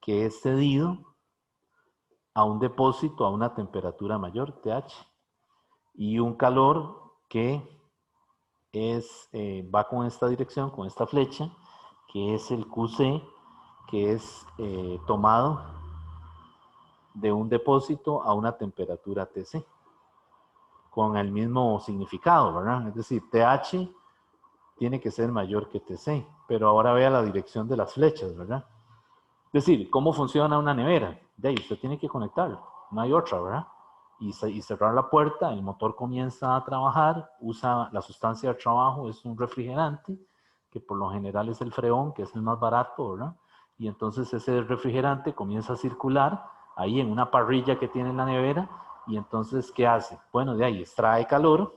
que es cedido a un depósito a una temperatura mayor, TH, y un calor que va con esta dirección, con esta flecha, que es el QC, que es tomado de un depósito a una temperatura TC, con el mismo significado, ¿verdad? Es decir, TH tiene que ser mayor que TC, pero ahora vea la dirección de las flechas, ¿verdad? Es decir, ¿cómo funciona una nevera? De ahí usted tiene que conectarlo, no hay otra, ¿verdad? Y cerrar la puerta, el motor comienza a trabajar, usa la sustancia de trabajo, es un refrigerante, que por lo general es el freón, que es el más barato, ¿verdad? Y entonces ese refrigerante comienza a circular ahí en una parrilla que tiene la nevera, y entonces, ¿qué hace? Bueno, de ahí extrae calor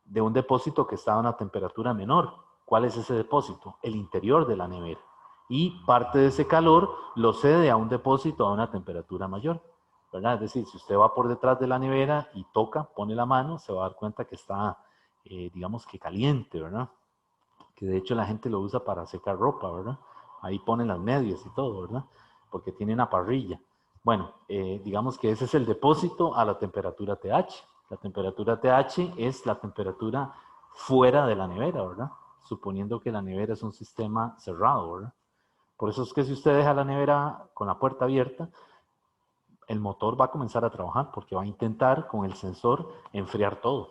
de un depósito que está a una temperatura menor. ¿Cuál es ese depósito? El interior de la nevera. Y parte de ese calor lo cede a un depósito a una temperatura mayor, ¿verdad? Es decir, si usted va por detrás de la nevera y toca, pone la mano, se va a dar cuenta que está, digamos que caliente, ¿verdad? Que de hecho la gente lo usa para secar ropa, ¿verdad? Ahí ponen las medias y todo, ¿verdad? Porque tiene una parrilla. Bueno, digamos que ese es el depósito a la temperatura TH. La temperatura TH es la temperatura fuera de la nevera, ¿verdad? Suponiendo que la nevera es un sistema cerrado, ¿verdad? Por eso es que si usted deja la nevera con la puerta abierta, el motor va a comenzar a trabajar porque va a intentar con el sensor enfriar todo,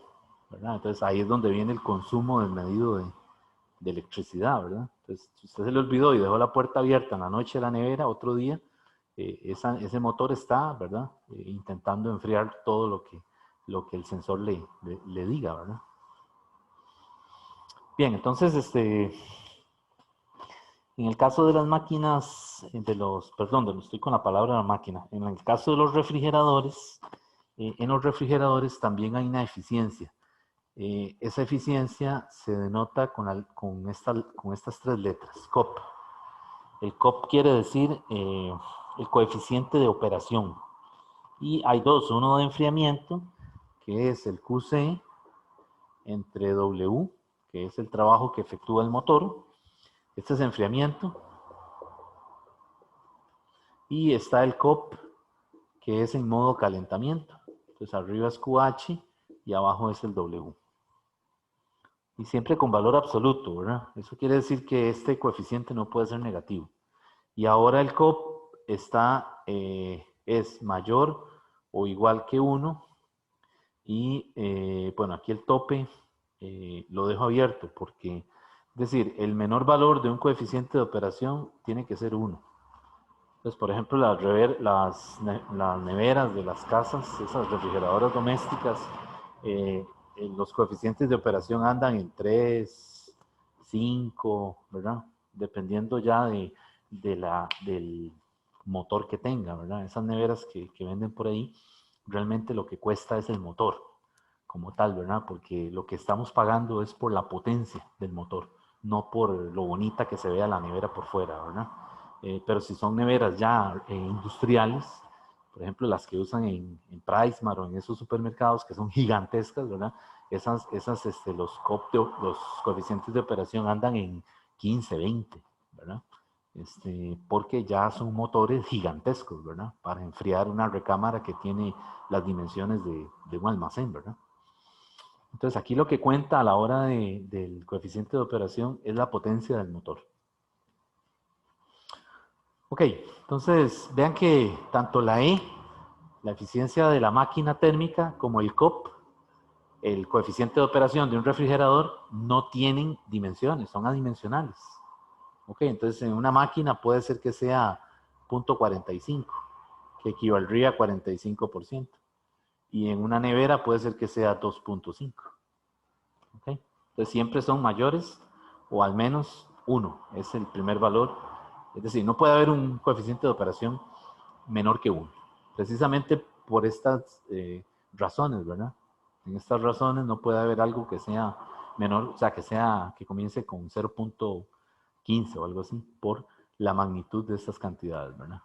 ¿verdad? Entonces ahí es donde viene el consumo desmedido de electricidad, ¿verdad? Entonces, si usted se le olvidó y dejó la puerta abierta en la noche de la nevera, otro día, ese motor está, ¿verdad? Intentando enfriar todo lo que el sensor le diga, ¿verdad? Bien, entonces, en el caso de las máquinas, perdón, estoy con la palabra la máquina, en el caso de los refrigeradores, en los refrigeradores también hay una eficiencia. Esa eficiencia se denota con estas tres letras, COP. El COP quiere decir el coeficiente de operación. Y hay dos, uno de enfriamiento, que es el QC, entre W, que es el trabajo que efectúa el motor. Este es enfriamiento. Y está el COP, que es en modo calentamiento. Entonces arriba es QH y abajo es el W. Y siempre con valor absoluto, ¿verdad? Eso quiere decir que este coeficiente no puede ser negativo. Y ahora el COP es mayor o igual que 1. Y bueno, aquí el tope lo dejo abierto porque, es decir, el menor valor de un coeficiente de operación tiene que ser 1. Entonces, por ejemplo, las neveras de las casas, esas refrigeradoras domésticas, los coeficientes de operación andan en 3, 5, ¿verdad? Dependiendo ya del motor que tenga, ¿verdad? Esas neveras que venden por ahí, realmente lo que cuesta es el motor como tal, ¿verdad? Porque lo que estamos pagando es por la potencia del motor, no por lo bonita que se vea la nevera por fuera, ¿verdad? Pero si son neveras ya industriales, por ejemplo, las que usan en PriceMart o en esos supermercados que son gigantescas, ¿verdad? Los coeficientes de operación andan en 15, 20, ¿verdad? Porque ya son motores gigantescos, ¿verdad? Para enfriar una recámara que tiene las dimensiones de un almacén, ¿verdad? Entonces aquí lo que cuenta a la hora del coeficiente de operación es la potencia del motor. Ok, entonces vean que tanto la E, la eficiencia de la máquina térmica, como el COP, el coeficiente de operación de un refrigerador, no tienen dimensiones, son adimensionales. Ok, entonces en una máquina puede ser que sea 0.45, que equivaldría a 45%. Y en una nevera puede ser que sea 2.5. ¿Ok? Entonces siempre son mayores o al menos 1, es el primer valor. Es decir, no puede haber un coeficiente de operación menor que 1. Precisamente por estas razones, ¿verdad? En estas razones no puede haber algo que sea menor, o sea, que comience con 0.15 o algo así, por la magnitud de estas cantidades, ¿verdad?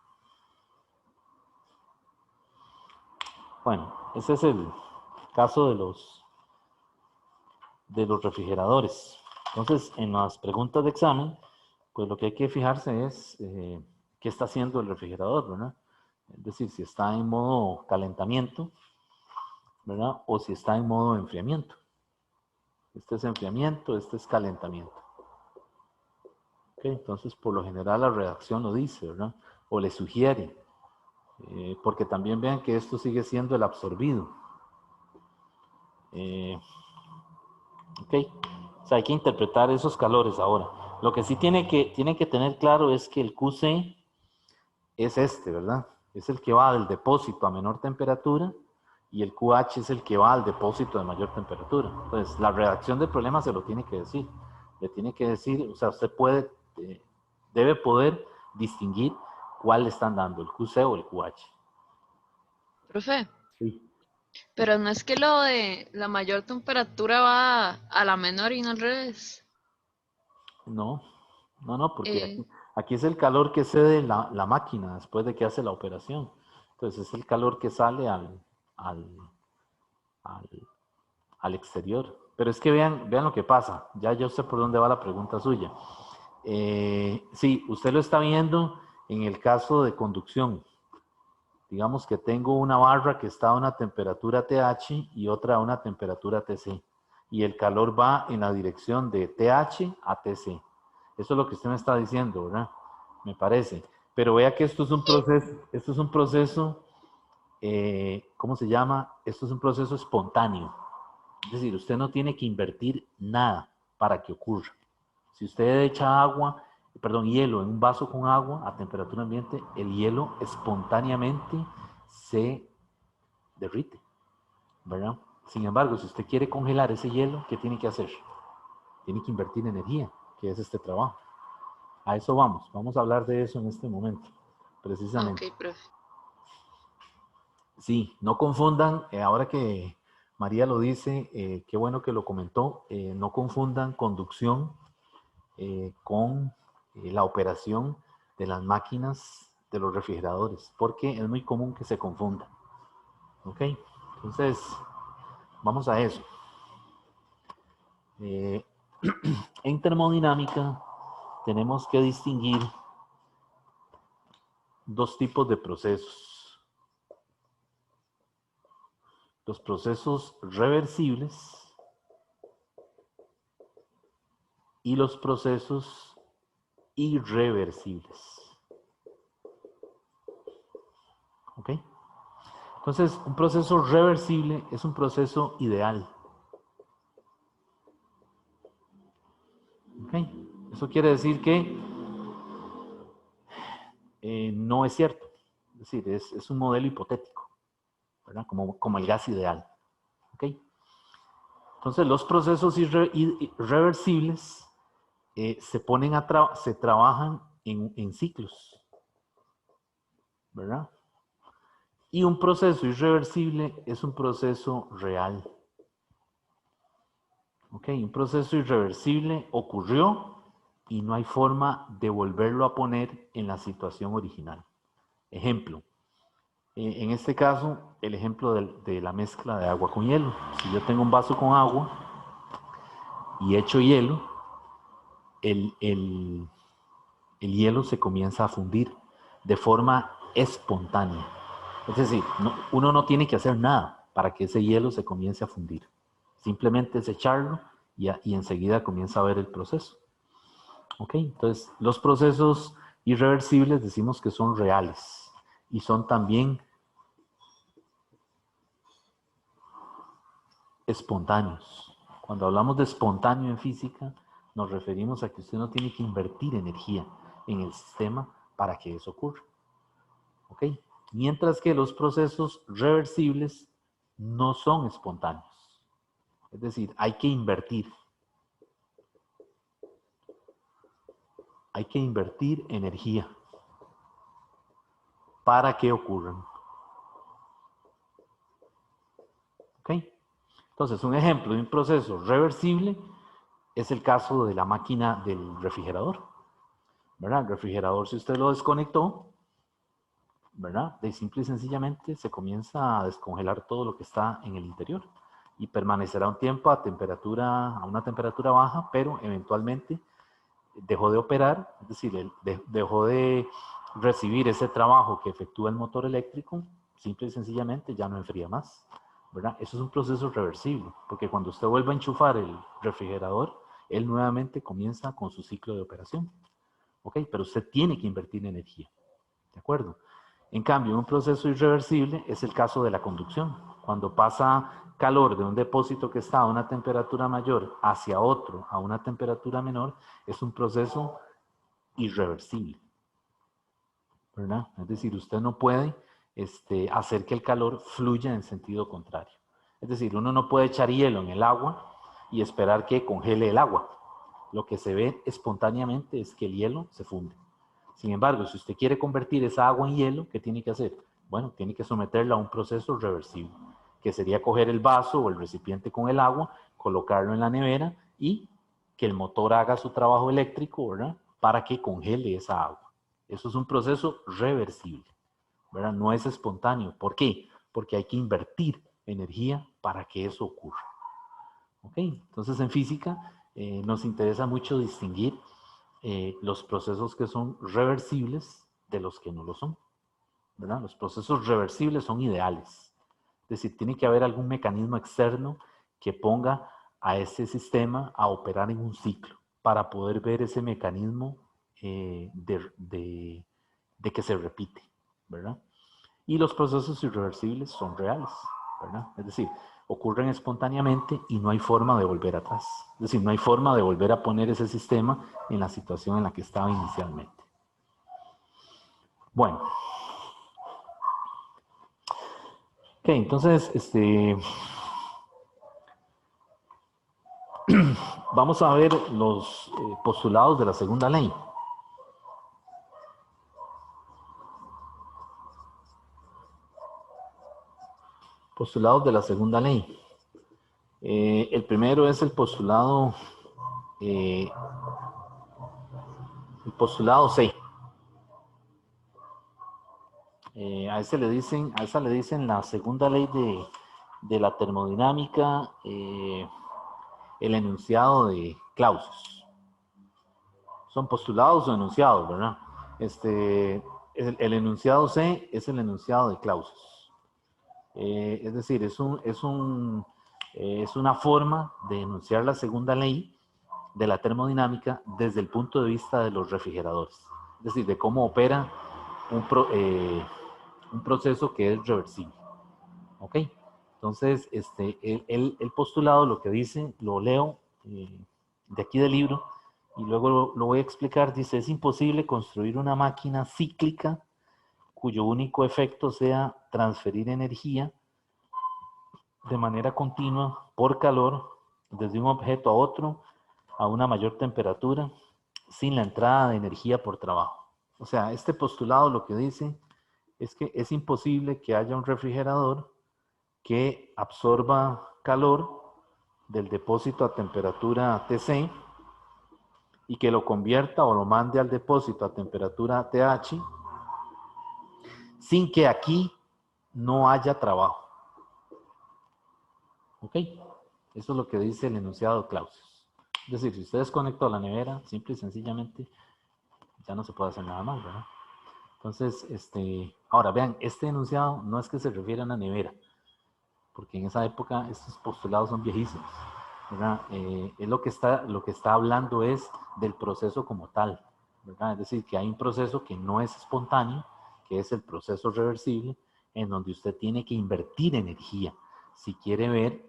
Bueno, ese es el caso de los refrigeradores. Entonces, en las preguntas de examen, pues lo que hay que fijarse es qué está haciendo el refrigerador, ¿verdad? Es decir, si está en modo calentamiento, ¿verdad? O si está en modo enfriamiento. Este es enfriamiento, este es calentamiento. ¿Okay? Entonces, por lo general, la redacción lo dice, ¿verdad? O le sugiere, porque también vean que esto sigue siendo el absorbido. ¿Ok? O sea, hay que interpretar esos calores ahora. Lo que sí tienen que tener claro es que el QC es ¿verdad? Es el que va del depósito a menor temperatura y el QH es el que va al depósito de mayor temperatura. Entonces, la redacción del problema se lo tiene que decir. Le tiene que decir, o sea, usted debe poder distinguir cuál le están dando, el QC o el QH. Profe, Sí. pero no es que lo de la mayor temperatura va a la menor y no al revés. No, porque Eh, aquí es el calor que cede la máquina después de que hace la operación. Entonces es el calor que sale al, al, al exterior. Pero es que vean lo que pasa. Ya yo sé por dónde va la pregunta suya. Sí, usted lo está viendo en el caso de conducción. Digamos que tengo una barra que está a una temperatura TH y otra a una temperatura TC. Y el calor va en la dirección de TH a TC. Eso es lo que usted me está diciendo, ¿verdad? Me parece. Pero vea que esto es un proceso, ¿cómo se llama? Esto es un proceso espontáneo. Es decir, usted no tiene que invertir nada para que ocurra. Si usted echa hielo en un vaso con agua a temperatura ambiente, el hielo espontáneamente se derrite, ¿verdad? Sin embargo, si usted quiere congelar ese hielo, ¿qué tiene que hacer? Tiene que invertir energía, que es este trabajo. A eso vamos a hablar de eso en este momento, precisamente. ok, profe. Sí, no confundan, ahora que María lo dice, qué bueno que lo comentó, no confundan conducción con la operación de las máquinas de los refrigeradores, porque es muy común que se confunda. ¿Ok? Entonces, vamos a eso. En termodinámica tenemos que distinguir dos tipos de procesos. Los procesos reversibles y los procesos irreversibles. ¿Ok? Entonces, un proceso reversible es un proceso ideal. ¿Ok? Eso quiere decir que no es cierto. Es decir, es un modelo hipotético, ¿verdad? Como el gas ideal. ¿Ok? Entonces, los procesos irreversibles se trabajan en ciclos, ¿verdad? Y un proceso irreversible es un proceso real. ¿Ok? Un proceso irreversible ocurrió y no hay forma de volverlo a poner en la situación original. Ejemplo, en este caso, el ejemplo de la mezcla de agua con hielo. Si yo tengo un vaso con agua y echo hielo, el hielo se comienza a fundir de forma espontánea. Es decir, uno no tiene que hacer nada para que ese hielo se comience a fundir. Simplemente es echarlo y enseguida comienza a ver el proceso. ¿Ok? Entonces, los procesos irreversibles decimos que son reales y son también espontáneos. Cuando hablamos de espontáneo en física, nos referimos a que usted no tiene que invertir energía en el sistema para que eso ocurra. ¿Ok? Mientras que los procesos reversibles no son espontáneos. Es decir, hay que invertir. Hay que invertir energía para que ocurran. ¿Ok? Entonces, un ejemplo de un proceso reversible es el caso de la máquina del refrigerador. ¿Verdad? El refrigerador, si usted lo desconectó, ¿verdad? De simple y sencillamente se comienza a descongelar todo lo que está en el interior y permanecerá un tiempo a una temperatura baja, pero eventualmente dejó de operar, es decir, dejó de recibir ese trabajo que efectúa el motor eléctrico, simple y sencillamente ya no enfría más, ¿verdad? Eso es un proceso reversible, porque cuando usted vuelve a enchufar el refrigerador, él nuevamente comienza con su ciclo de operación, ¿ok? Pero usted tiene que invertir energía, ¿de acuerdo? En cambio, un proceso irreversible es el caso de la conducción. Cuando pasa calor de un depósito que está a una temperatura mayor hacia otro a una temperatura menor, es un proceso irreversible, ¿verdad? Es decir, usted no puede hacer que el calor fluya en sentido contrario. Es decir, uno no puede echar hielo en el agua y esperar que congele el agua. Lo que se ve espontáneamente es que el hielo se funde. Sin embargo, si usted quiere convertir esa agua en hielo, ¿qué tiene que hacer? Bueno, tiene que someterla a un proceso reversible, que sería coger el vaso o el recipiente con el agua, colocarlo en la nevera y que el motor haga su trabajo eléctrico, ¿verdad? Para que congele esa agua. Eso es un proceso reversible, ¿verdad? No es espontáneo. ¿Por qué? Porque hay que invertir energía para que eso ocurra. ¿Ok? Entonces, en física nos interesa mucho distinguir los procesos que son reversibles de los que no lo son, ¿verdad? Los procesos reversibles son ideales. Es decir, tiene que haber algún mecanismo externo que ponga a ese sistema a operar en un ciclo para poder ver ese mecanismo de que se repite, ¿verdad? Y los procesos irreversibles son reales, ¿verdad? Es decir, ocurren espontáneamente y no hay forma de volver atrás. Es decir, no hay forma de volver a poner ese sistema en la situación en la que estaba inicialmente. Bueno. Ok, entonces, vamos a ver los postulados de la segunda ley. Postulados de la segunda ley. El primero es el postulado C. A esa le dicen la segunda ley de la termodinámica, el enunciado de Clausius. Son postulados o enunciados, ¿verdad? El enunciado C es el enunciado de Clausius. Es decir, es una forma de enunciar la segunda ley de la termodinámica desde el punto de vista de los refrigeradores. Es decir, de cómo opera un proceso que es reversible. ¿Ok? Entonces, el postulado lo que dice, lo leo de aquí del libro y luego lo voy a explicar. Dice, es imposible construir una máquina cíclica cuyo único efecto sea transferir energía de manera continua por calor desde un objeto a otro a una mayor temperatura sin la entrada de energía por trabajo. O sea, este postulado lo que dice es que es imposible que haya un refrigerador que absorba calor del depósito a temperatura TC y que lo convierta o lo mande al depósito a temperatura TH sin que aquí no haya trabajo. ¿Ok? Eso es lo que dice el enunciado de Clausius. Es decir, si usted desconectó la nevera, simple y sencillamente, ya no se puede hacer nada más, ¿verdad? Entonces, ahora vean, este enunciado no es que se refiere a una nevera, porque en esa época estos postulados son viejísimos, ¿verdad? Es lo que está hablando es del proceso como tal, ¿verdad? Es decir, que hay un proceso que no es espontáneo, que es el proceso reversible, en donde usted tiene que invertir energía si quiere ver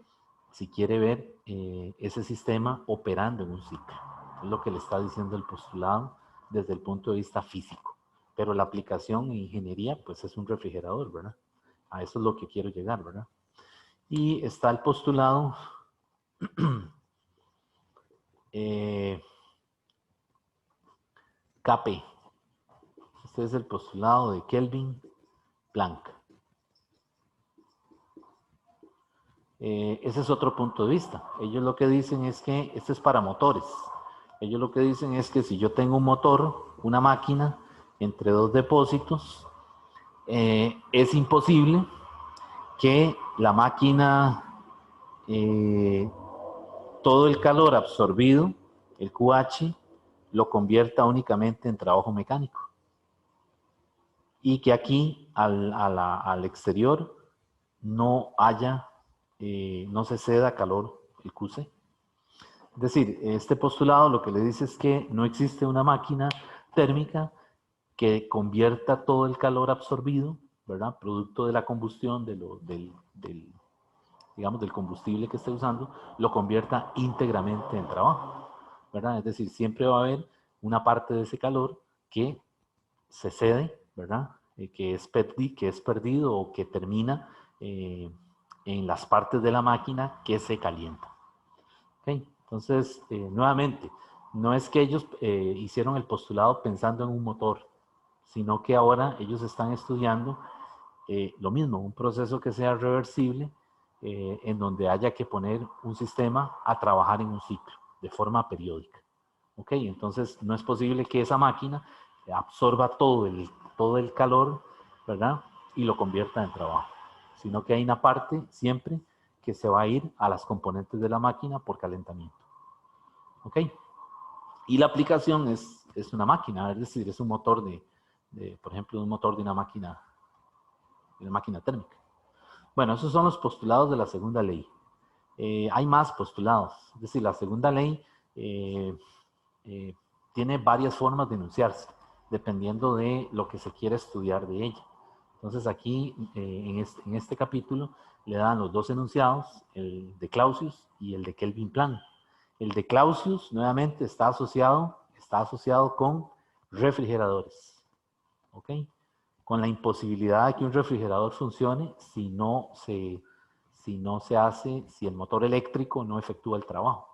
ese sistema operando en un ciclo. Es lo que le está diciendo el postulado desde el punto de vista físico. Pero la aplicación en ingeniería, pues es un refrigerador, ¿verdad? A eso es lo que quiero llegar, ¿verdad? Y está el postulado KP. Este es el postulado de Kelvin-Planck. Ese es otro punto de vista. Ellos lo que dicen es que, esto es para motores. Ellos lo que dicen es que si yo tengo un motor, una máquina, entre dos depósitos, es imposible que la máquina, todo el calor absorbido, el QH, lo convierta únicamente en trabajo mecánico. Y que aquí, al exterior, no haya, no se ceda calor el QC. Es decir, este postulado lo que le dice es que no existe una máquina térmica que convierta todo el calor absorbido, ¿verdad? Producto de la combustión digamos, del combustible que esté usando, lo convierta íntegramente en trabajo, ¿verdad? Es decir, siempre va a haber una parte de ese calor que se cede, ¿verdad? Que es perdido o que termina en las partes de la máquina que se calientan. ¿Okay? Entonces, nuevamente, no es que ellos hicieron el postulado pensando en un motor, sino que ahora ellos están estudiando lo mismo, un proceso que sea reversible, en donde haya que poner un sistema a trabajar en un ciclo, de forma periódica. ¿Ok? Entonces, no es posible que esa máquina absorba todo el calor, ¿verdad? Y lo convierta en trabajo, sino que hay una parte siempre que se va a ir a las componentes de la máquina por calentamiento. ¿Ok? Y la aplicación es una máquina, es decir, es un motor por ejemplo, un motor de una máquina térmica. Bueno, esos son los postulados de la segunda ley. Hay más postulados, es decir, la segunda ley tiene varias formas de enunciarse, dependiendo de lo que se quiera estudiar de ella. Entonces aquí, en este capítulo, le dan los dos enunciados, el de Clausius y el de Kelvin-Planck. El de Clausius, nuevamente, está asociado con refrigeradores. ¿Ok? Con la imposibilidad de que un refrigerador funcione si el motor eléctrico no efectúa el trabajo.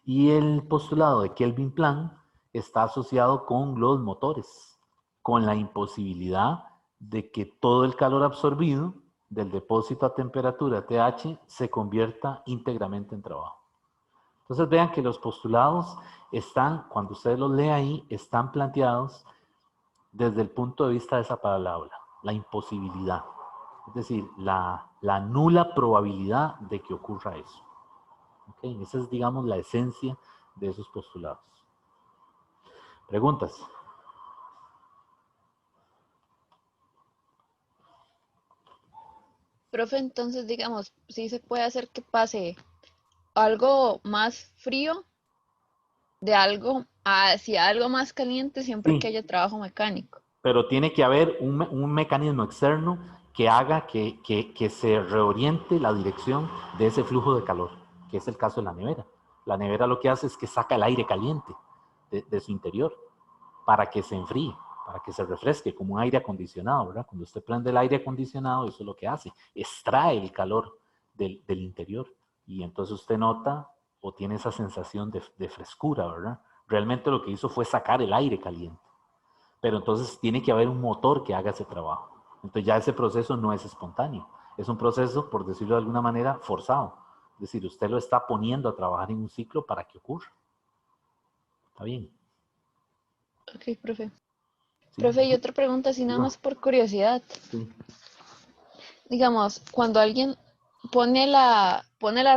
Y el postulado de Kelvin-Planck está asociado con los motores, con la imposibilidad de que todo el calor absorbido del depósito a temperatura TH se convierta íntegramente en trabajo. Entonces vean que los postulados están, cuando ustedes los leen ahí, están planteados desde el punto de vista de esa palabra, la imposibilidad. Es decir, la nula probabilidad de que ocurra eso. ¿Okay? Esa es, digamos, la esencia de esos postulados. ¿Preguntas? Profe, entonces, digamos, sí se puede hacer que pase algo más frío de algo hacia algo más caliente siempre que Sí, haya trabajo mecánico. pero tiene que haber un mecanismo externo que haga que se reoriente la dirección de ese flujo de calor, que es el caso de la nevera. La nevera lo que hace es que saca el aire caliente de su interior para que se enfríe, para que se refresque, como un aire acondicionado, ¿verdad? Cuando usted prende el aire acondicionado, eso es lo que hace, extrae el calor del interior y entonces usted nota o tiene esa sensación de frescura, ¿verdad? Realmente lo que hizo fue sacar el aire caliente, pero entonces tiene que haber un motor que haga ese trabajo. Entonces ya ese proceso no es espontáneo, es un proceso, por decirlo de alguna manera, forzado. Es decir, usted lo está poniendo a trabajar en un ciclo para que ocurra. ¿Está bien? Ok, profe. Sí, Profe, y otra pregunta, así nada más por curiosidad. sí. Digamos, cuando alguien pone la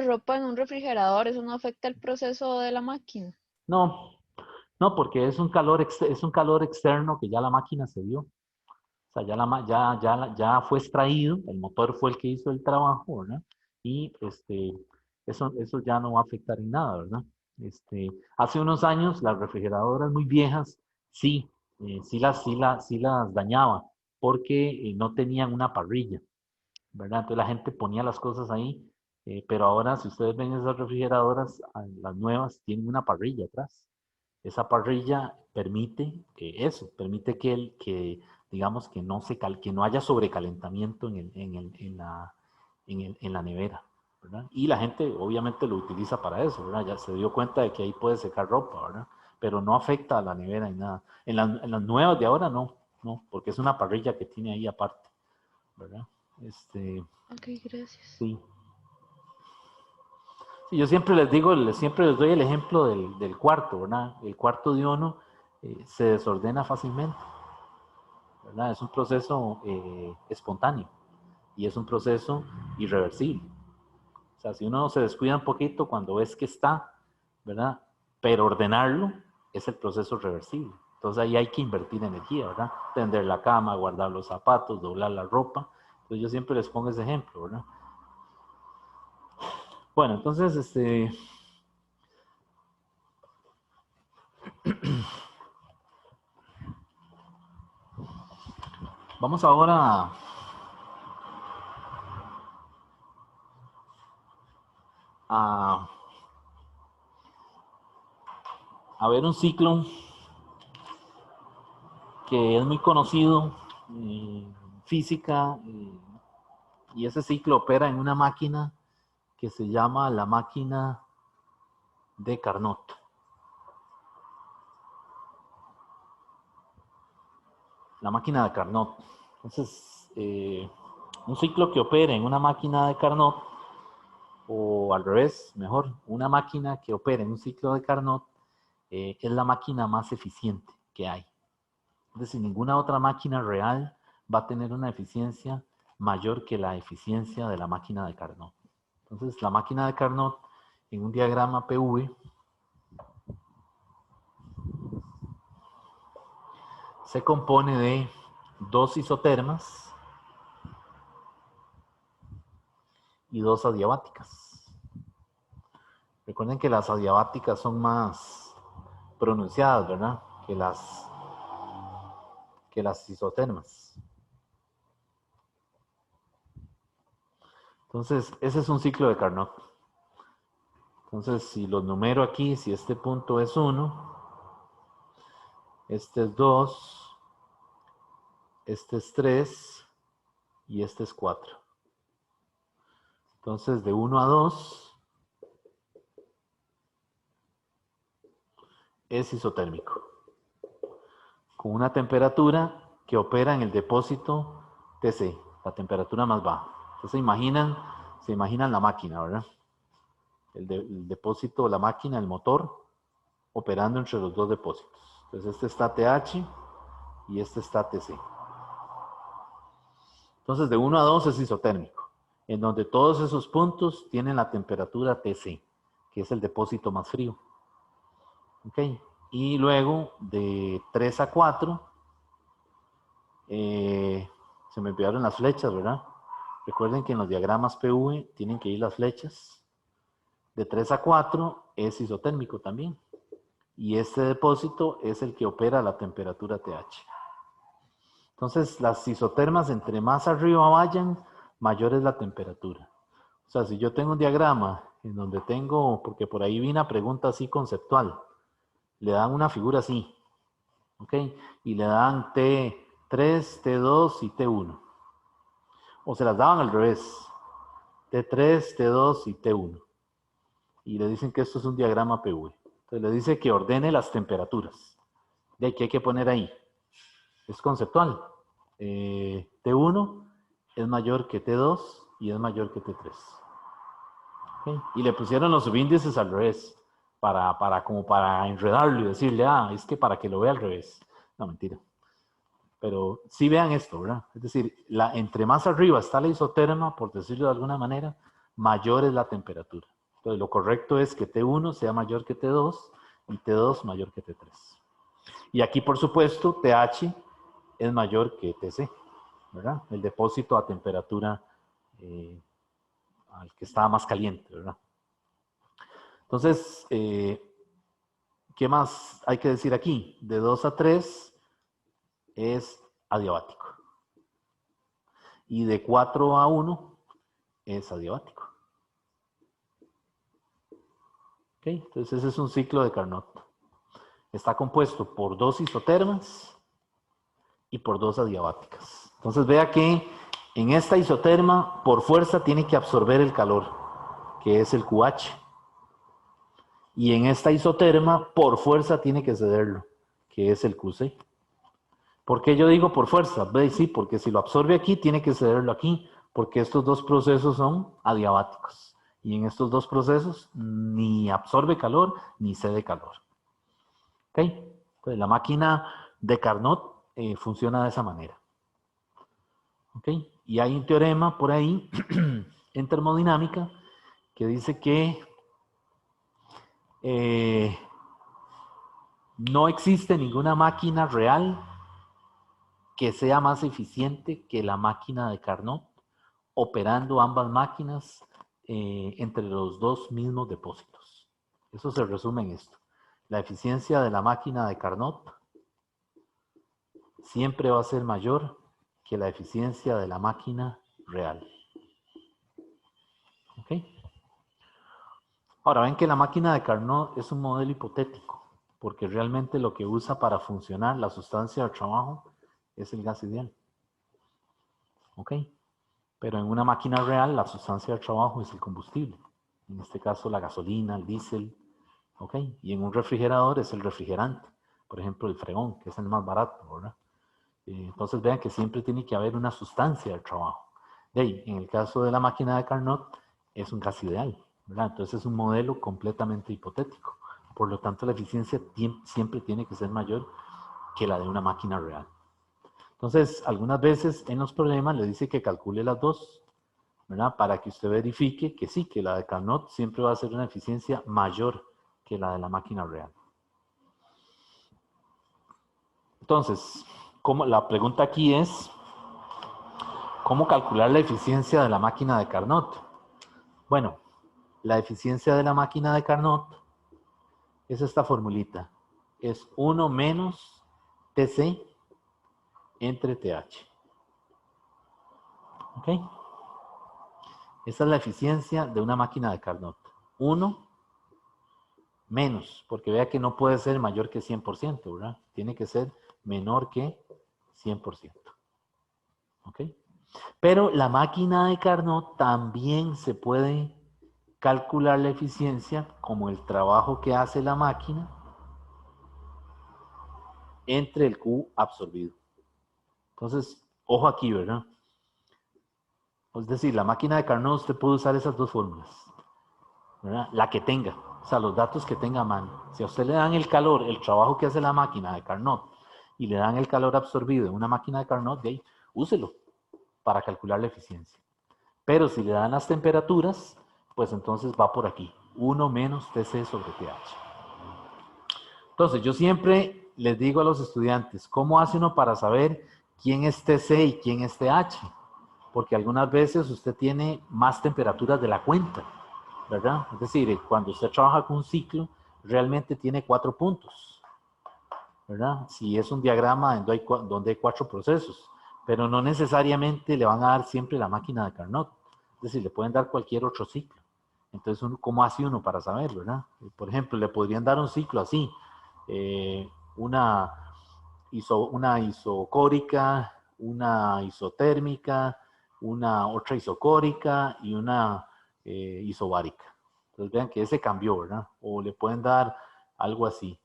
ropa en un refrigerador, ¿eso no afecta el proceso de la máquina? No, no, porque es un calor, es un calor externo que ya la máquina se dio. O sea, ya fue extraído, el motor fue el que hizo el trabajo, ¿verdad? Y eso ya no va a afectar en nada, ¿verdad? Hace unos años las refrigeradoras muy viejas sí, sí las dañaba porque no tenían una parrilla, ¿verdad? Entonces la gente ponía las cosas ahí, pero ahora si ustedes ven esas refrigeradoras, las nuevas tienen una parrilla atrás. Esa parrilla permite eso, permite digamos, que no haya sobrecalentamiento en la nevera, ¿verdad? Y la gente obviamente lo utiliza para eso, ¿verdad? Ya se dio cuenta de que ahí puede secar ropa, ¿verdad? Pero no afecta a la nevera ni nada. En las nuevas de ahora no, porque es una parrilla que tiene ahí aparte, ¿verdad? Ok, gracias. Sí. Sí, yo siempre les digo, siempre les doy el ejemplo del cuarto, ¿verdad? El cuarto de uno se desordena fácilmente, ¿verdad? Es un proceso espontáneo y es un proceso irreversible. O sea, si uno se descuida un poquito cuando ves que está, ¿verdad? Pero ordenarlo es el proceso reversible. Entonces ahí hay que invertir energía, ¿verdad? Tender la cama, guardar los zapatos, doblar la ropa. Entonces yo siempre les pongo ese ejemplo, ¿verdad? Bueno, entonces, vamos ahora a, a ver un ciclo que es muy conocido en física y ese ciclo opera en una máquina que se llama la máquina de Carnot. La máquina de Carnot. Entonces, un ciclo que opera en una máquina de Carnot, o al revés, mejor, una máquina que opera en un ciclo de Carnot es la máquina más eficiente que hay. Es decir, ninguna otra máquina real va a tener una eficiencia mayor que la eficiencia de la máquina de Carnot. Entonces, la máquina de Carnot en un diagrama PV se compone de dos isotermas y dos adiabáticas. Recuerden que las adiabáticas son más pronunciadas, ¿verdad? Que las isotermas. Entonces, ese es un ciclo de Carnot. Entonces, si los numero aquí, si este punto es 1, este es 2, este es 3 y este es 4. Entonces, de 1 a 2 es isotérmico, con una temperatura que opera en el depósito TC, la temperatura más baja. Entonces se imaginan la máquina, ¿verdad? El depósito, la máquina, el motor, operando entre los dos depósitos. Entonces este está TH y este está TC. Entonces de 1 a 2 es isotérmico, en donde todos esos puntos tienen la temperatura TC, que es el depósito más frío. ¿Ok? Y luego de 3 a 4, se me olvidaron las flechas, ¿verdad? Recuerden que en los diagramas PV tienen que ir las flechas. De 3 a 4 es isotérmico también. Y este depósito es el que opera a la temperatura TH. Entonces, las isotermas, entre más arriba vayan, mayor es la temperatura. O sea, si yo tengo un diagrama en donde tengo, porque por ahí vi una pregunta así conceptual, le dan una figura así, ¿ok? Y le dan T3, T2 y T1. O se las daban al revés, T3, T2 y T1. Y le dicen que esto es un diagrama PV. Entonces le dice que ordene las temperaturas. ¿De qué hay que poner ahí? Es conceptual. T1 es mayor que T2 y es mayor que T3. ¿Okay? Y le pusieron los subíndices al revés, como para enredarlo y decirle, es que para que lo vea al revés. No, mentira. Pero sí vean esto, ¿verdad? Es decir, entre más arriba está la isoterma, por decirlo de alguna manera, mayor es la temperatura. Entonces, lo correcto es que T1 sea mayor que T2 y T2 mayor que T3. Y aquí, por supuesto, TH es mayor que TC, ¿verdad? El depósito a temperatura al que está más caliente, ¿verdad? Entonces, ¿qué más hay que decir aquí? De 2 a 3 es adiabático. Y de 4 a 1 es adiabático. ¿Ok? Entonces ese es un ciclo de Carnot. Está compuesto por 2 isotermas y por 2 adiabáticas. Entonces vea que en esta isoterma por fuerza tiene que absorber el calor, que es el QH. Y en esta isoterma por fuerza tiene que cederlo, que es el QC. ¿Por qué yo digo por fuerza? ¿Ve? Sí, porque si lo absorbe aquí, tiene que cederlo aquí, porque estos dos procesos son adiabáticos. Y en estos dos procesos ni absorbe calor ni cede calor. ¿Ok? Entonces la máquina de Carnot funciona de esa manera. ¿Ok? Y hay un teorema por ahí en termodinámica que dice que no existe ninguna máquina real que sea más eficiente que la máquina de Carnot, operando ambas máquinas entre los dos mismos depósitos. Eso se resume en esto. La eficiencia de la máquina de Carnot siempre va a ser mayor que la eficiencia de la máquina real. ¿Ok? Ahora ven que la máquina de Carnot es un modelo hipotético, porque realmente lo que usa para funcionar la sustancia de trabajo es el gas ideal. ¿Ok? Pero en una máquina real la sustancia de trabajo es el combustible. En este caso la gasolina, el diésel. ¿Ok? Y en un refrigerador es el refrigerante. Por ejemplo, el fregón, que es el más barato, ¿verdad? Entonces vean que siempre tiene que haber una sustancia de trabajo. De ahí, en el caso de la máquina de Carnot, es un gas ideal, ¿verdad? Entonces es un modelo completamente hipotético. Por lo tanto, la eficiencia siempre tiene que ser mayor que la de una máquina real. Entonces, algunas veces en los problemas le dice que calcule las dos, ¿verdad? Para que usted verifique que sí, que la de Carnot siempre va a ser una eficiencia mayor que la de la máquina real. Entonces, la pregunta aquí es, ¿cómo calcular la eficiencia de la máquina de Carnot? Bueno, la eficiencia de la máquina de Carnot es esta formulita. Es 1 menos TC entre TH. ¿Ok? Esa es la eficiencia de una máquina de Carnot. 1 menos, porque vea que no puede ser mayor que 100%, ¿verdad? Tiene que ser menor que 100%. ¿Ok? Pero la máquina de Carnot también se puede calcular la eficiencia como el trabajo que hace la máquina entre el Q absorbido. Entonces, ojo aquí, ¿verdad? Es decir, la máquina de Carnot, usted puede usar esas dos fórmulas, ¿verdad? La que tenga, o sea, los datos que tenga a mano. Si a usted le dan el calor, el trabajo que hace la máquina de Carnot, y le dan el calor absorbido en una máquina de Carnot, de ahí, úselo para calcular la eficiencia. Pero si le dan las temperaturas, pues entonces va por aquí, 1 menos TC sobre TH. Entonces, yo siempre les digo a los estudiantes, ¿cómo hace uno para saber quién es TC y quién es TH? Porque algunas veces usted tiene más temperaturas de la cuenta, ¿verdad? Es decir, cuando usted trabaja con un ciclo, realmente tiene 4 puntos, ¿verdad? Si es un diagrama donde hay 4 procesos, pero no necesariamente le van a dar siempre la máquina de Carnot. Es decir, le pueden dar cualquier otro ciclo. Entonces, ¿cómo hace uno para saber, verdad? Por ejemplo, le podrían dar un ciclo así, una isocórica, una isotérmica, una otra isocórica y una isobárica. Entonces vean que ese cambió, ¿verdad? O le pueden dar algo así,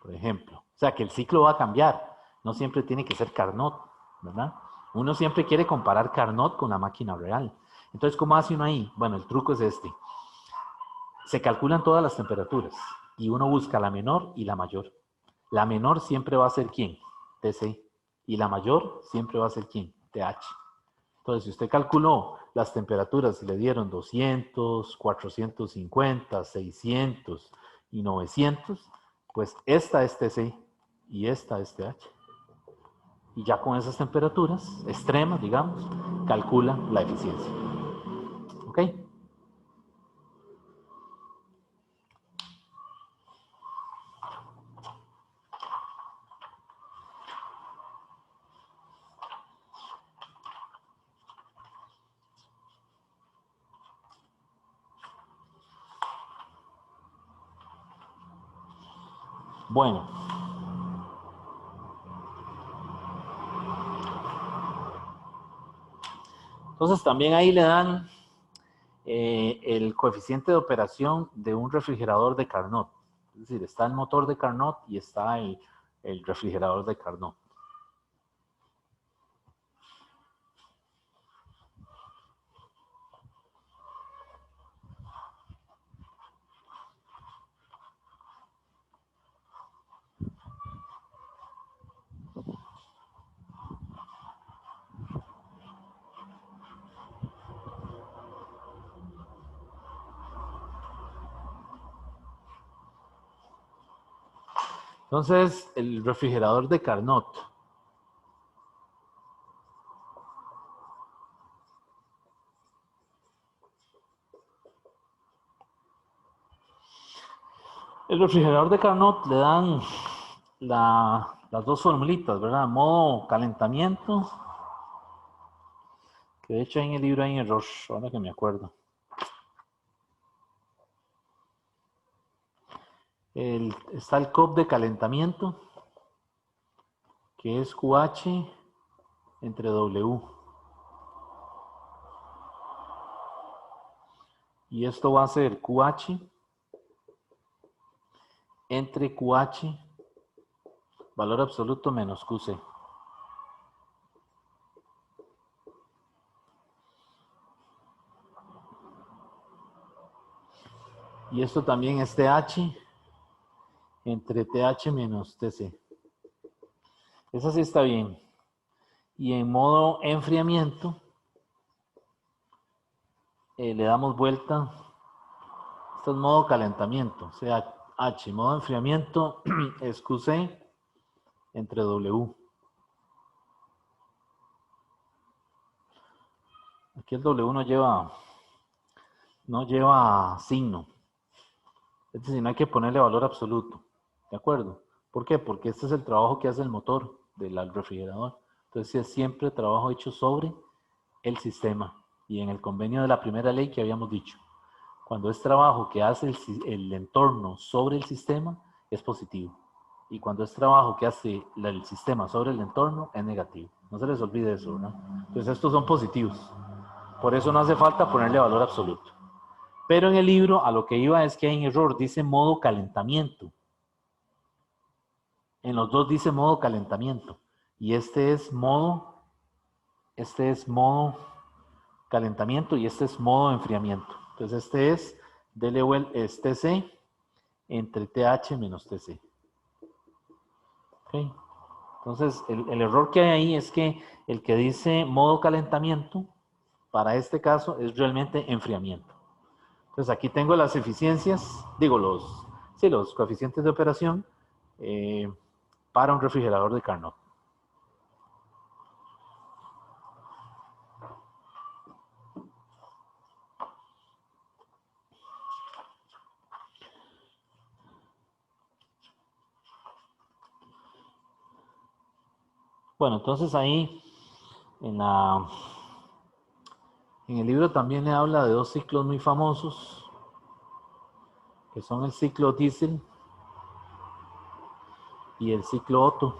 por ejemplo. O sea, que el ciclo va a cambiar. No siempre tiene que ser Carnot, ¿verdad? Uno siempre quiere comparar Carnot con la máquina real. Entonces, ¿cómo hace uno ahí? Bueno, el truco es este. Se calculan todas las temperaturas y uno busca la menor y la mayor. La menor siempre va a ser ¿quién? TC. Y la mayor siempre va a ser ¿quién? TH. Entonces, si usted calculó las temperaturas y le dieron 200, 450, 600 y 900, pues esta es TC y esta es TH. Y ya con esas temperaturas extremas, digamos, calcula la eficiencia. ¿Ok? Bueno. Entonces también ahí le dan el coeficiente de operación de un refrigerador de Carnot. Es decir, está el motor de Carnot y está el refrigerador de Carnot. Entonces, el refrigerador de Carnot. El refrigerador de Carnot le dan las dos formulitas, ¿verdad? Modo calentamiento, que de hecho en el libro hay un error, ahora que me acuerdo. Está el COP de calentamiento, que es QH entre W. Y esto va a ser QH entre QH, valor absoluto menos QC. Y esto también es TH entre TH menos TC. Esa sí está bien. Y en modo enfriamiento, le damos vuelta. Esto es modo calentamiento. O sea, H, modo enfriamiento es QC entre W. Aquí el W no lleva signo. Es decir, no hay que ponerle valor absoluto. ¿De acuerdo? ¿Por qué? Porque este es el trabajo que hace el motor del refrigerador. Entonces es siempre trabajo hecho sobre el sistema. Y en el convenio de la primera ley que habíamos dicho, cuando es trabajo que hace el entorno sobre el sistema, es positivo. Y cuando es trabajo que hace el sistema sobre el entorno, es negativo. No se les olvide eso, ¿no? Entonces estos son positivos. Por eso no hace falta ponerle valor absoluto. Pero en el libro a lo que iba es que hay un error, dice modo calentamiento. En los dos dice modo calentamiento. Y este es modo calentamiento y este es modo de enfriamiento. Entonces este es DL es TC entre TH menos TC. ¿Ok? Entonces el error que hay ahí es que el que dice modo calentamiento, para este caso es realmente enfriamiento. Entonces aquí tengo las eficiencias, digo los coeficientes de operación para un refrigerador de Carnot. Bueno, entonces ahí en el libro también le habla de dos ciclos muy famosos, que son el ciclo Diesel y el ciclo Otto.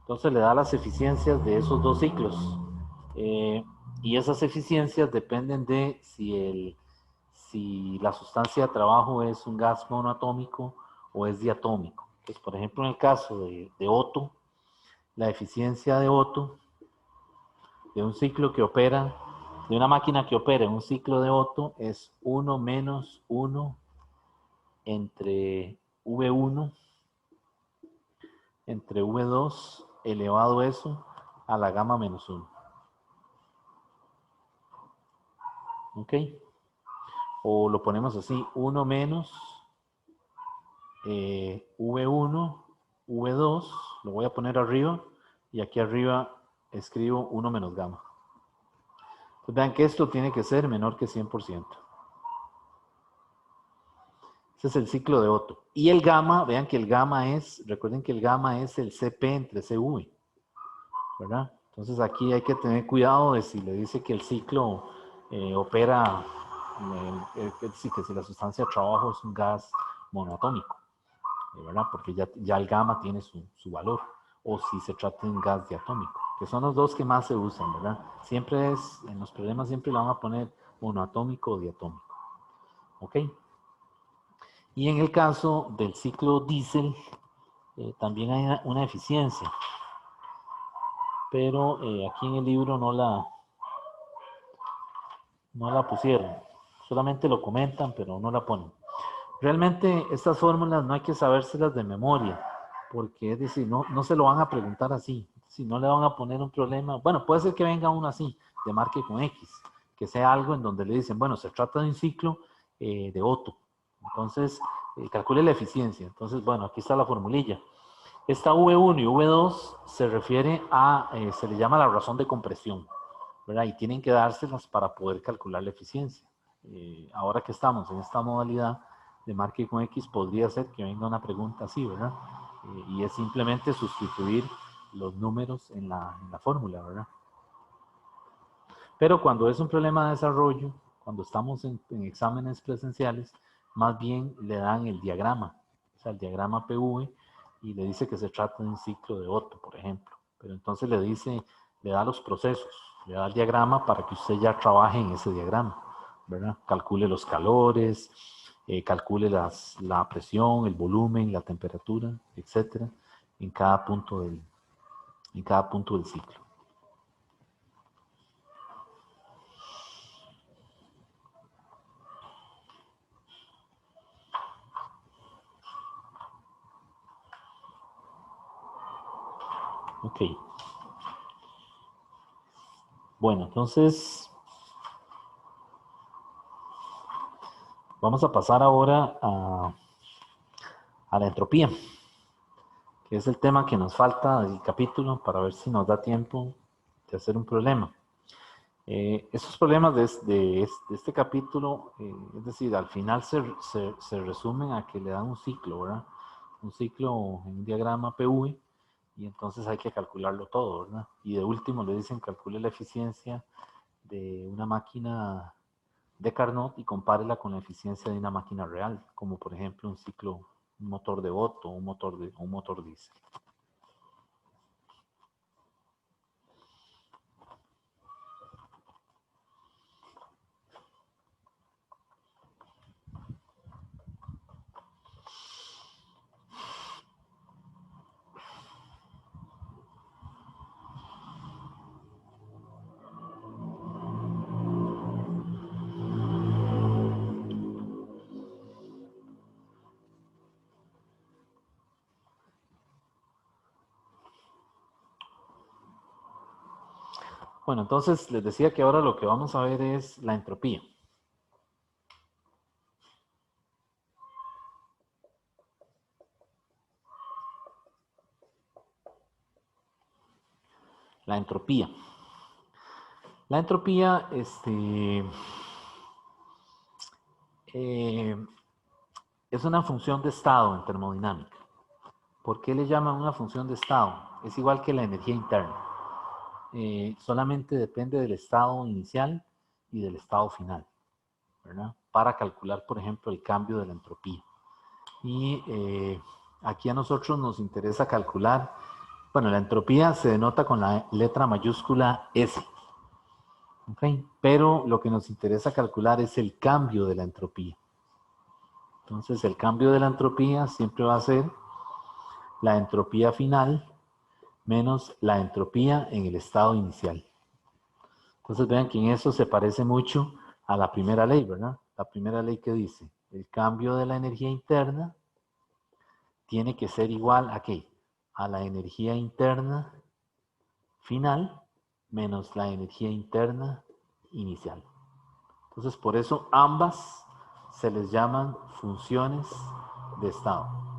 Entonces le da las eficiencias de esos dos ciclos. Y esas eficiencias dependen de si la sustancia de trabajo es un gas monoatómico o es diatómico. Entonces, por ejemplo, en el caso de Otto, la eficiencia de Otto, de un ciclo que opera, de una máquina que opera en un ciclo de Otto, es 1 menos 1 entre V1 entre V2 elevado eso a la gamma menos 1. ¿Ok? O lo ponemos así, 1 menos V1, V2, lo voy a poner arriba, y aquí arriba escribo 1 menos gamma. Entonces vean que esto tiene que ser menor que 100%. Ese es el ciclo de Otto. Y el gamma, vean que el gamma recuerden que el gamma es el CP entre CV, ¿verdad? Entonces aquí hay que tener cuidado de si le dice que el ciclo opera, que si la sustancia de trabajo es un gas monoatómico, ¿verdad? Porque ya el gamma tiene su valor, o si se trata de un gas diatómico, que son los dos que más se usan, ¿verdad? Siempre en los problemas siempre le van a poner monoatómico o diatómico, ¿ok? Y en el caso del ciclo diésel, también hay una eficiencia, pero aquí en el libro no la pusieron, solamente lo comentan, pero no la ponen. Realmente estas fórmulas no hay que sabérselas de memoria, porque es decir, no se lo van a preguntar así, si no le van a poner un problema, bueno, puede ser que venga uno así, de marque con X, que sea algo en donde le dicen, bueno, se trata de un ciclo de Otto, entonces calcule la eficiencia, entonces bueno, aquí está la formulilla. Esta V1 y V2 se refiere se le llama la razón de compresión, ¿verdad? Y tienen que dárselas para poder calcular la eficiencia. Ahora que estamos en esta modalidad de marque con X, podría ser que venga una pregunta así, ¿verdad? Y es simplemente sustituir los números en la fórmula, ¿verdad? Pero cuando es un problema de desarrollo, cuando estamos en exámenes presenciales, más bien le dan el diagrama, o sea, el diagrama PV, y le dice que se trata de un ciclo de Otto, por ejemplo. Pero entonces le da los procesos, le da el diagrama para que usted ya trabaje en ese diagrama, ¿verdad? Calcule los calores, calcule la presión, el volumen, la temperatura, etcétera, en cada punto del ciclo. Ok. Bueno, entonces vamos a pasar ahora a la entropía, que es el tema que nos falta del capítulo para ver si nos da tiempo de hacer un problema. Esos problemas de este capítulo, es decir, al final se resumen a que le dan un ciclo, ¿verdad? Un ciclo en un diagrama PV, y entonces hay que calcularlo todo, ¿verdad? Y de último le dicen calcule la eficiencia de una máquina de Carnot y compárela con la eficiencia de una máquina real, como por ejemplo un motor de Otto o un motor diésel. Bueno, entonces les decía que ahora lo que vamos a ver es la entropía. La entropía. La entropía, es una función de estado en termodinámica. ¿Por qué le llaman una función de estado? Es igual que la energía interna. Solamente depende del estado inicial y del estado final, ¿verdad? Para calcular, por ejemplo, el cambio de la entropía. Y aquí a nosotros nos interesa calcular, bueno, la entropía se denota con la letra mayúscula S, ¿ok? Pero lo que nos interesa calcular es el cambio de la entropía. Entonces, el cambio de la entropía siempre va a ser la entropía final menos la entropía en el estado inicial. Entonces vean que en eso se parece mucho a la primera ley, ¿verdad? La primera ley que dice, el cambio de la energía interna tiene que ser igual a ¿qué? A la energía interna final menos la energía interna inicial. Entonces por eso ambas se les llaman funciones de estado.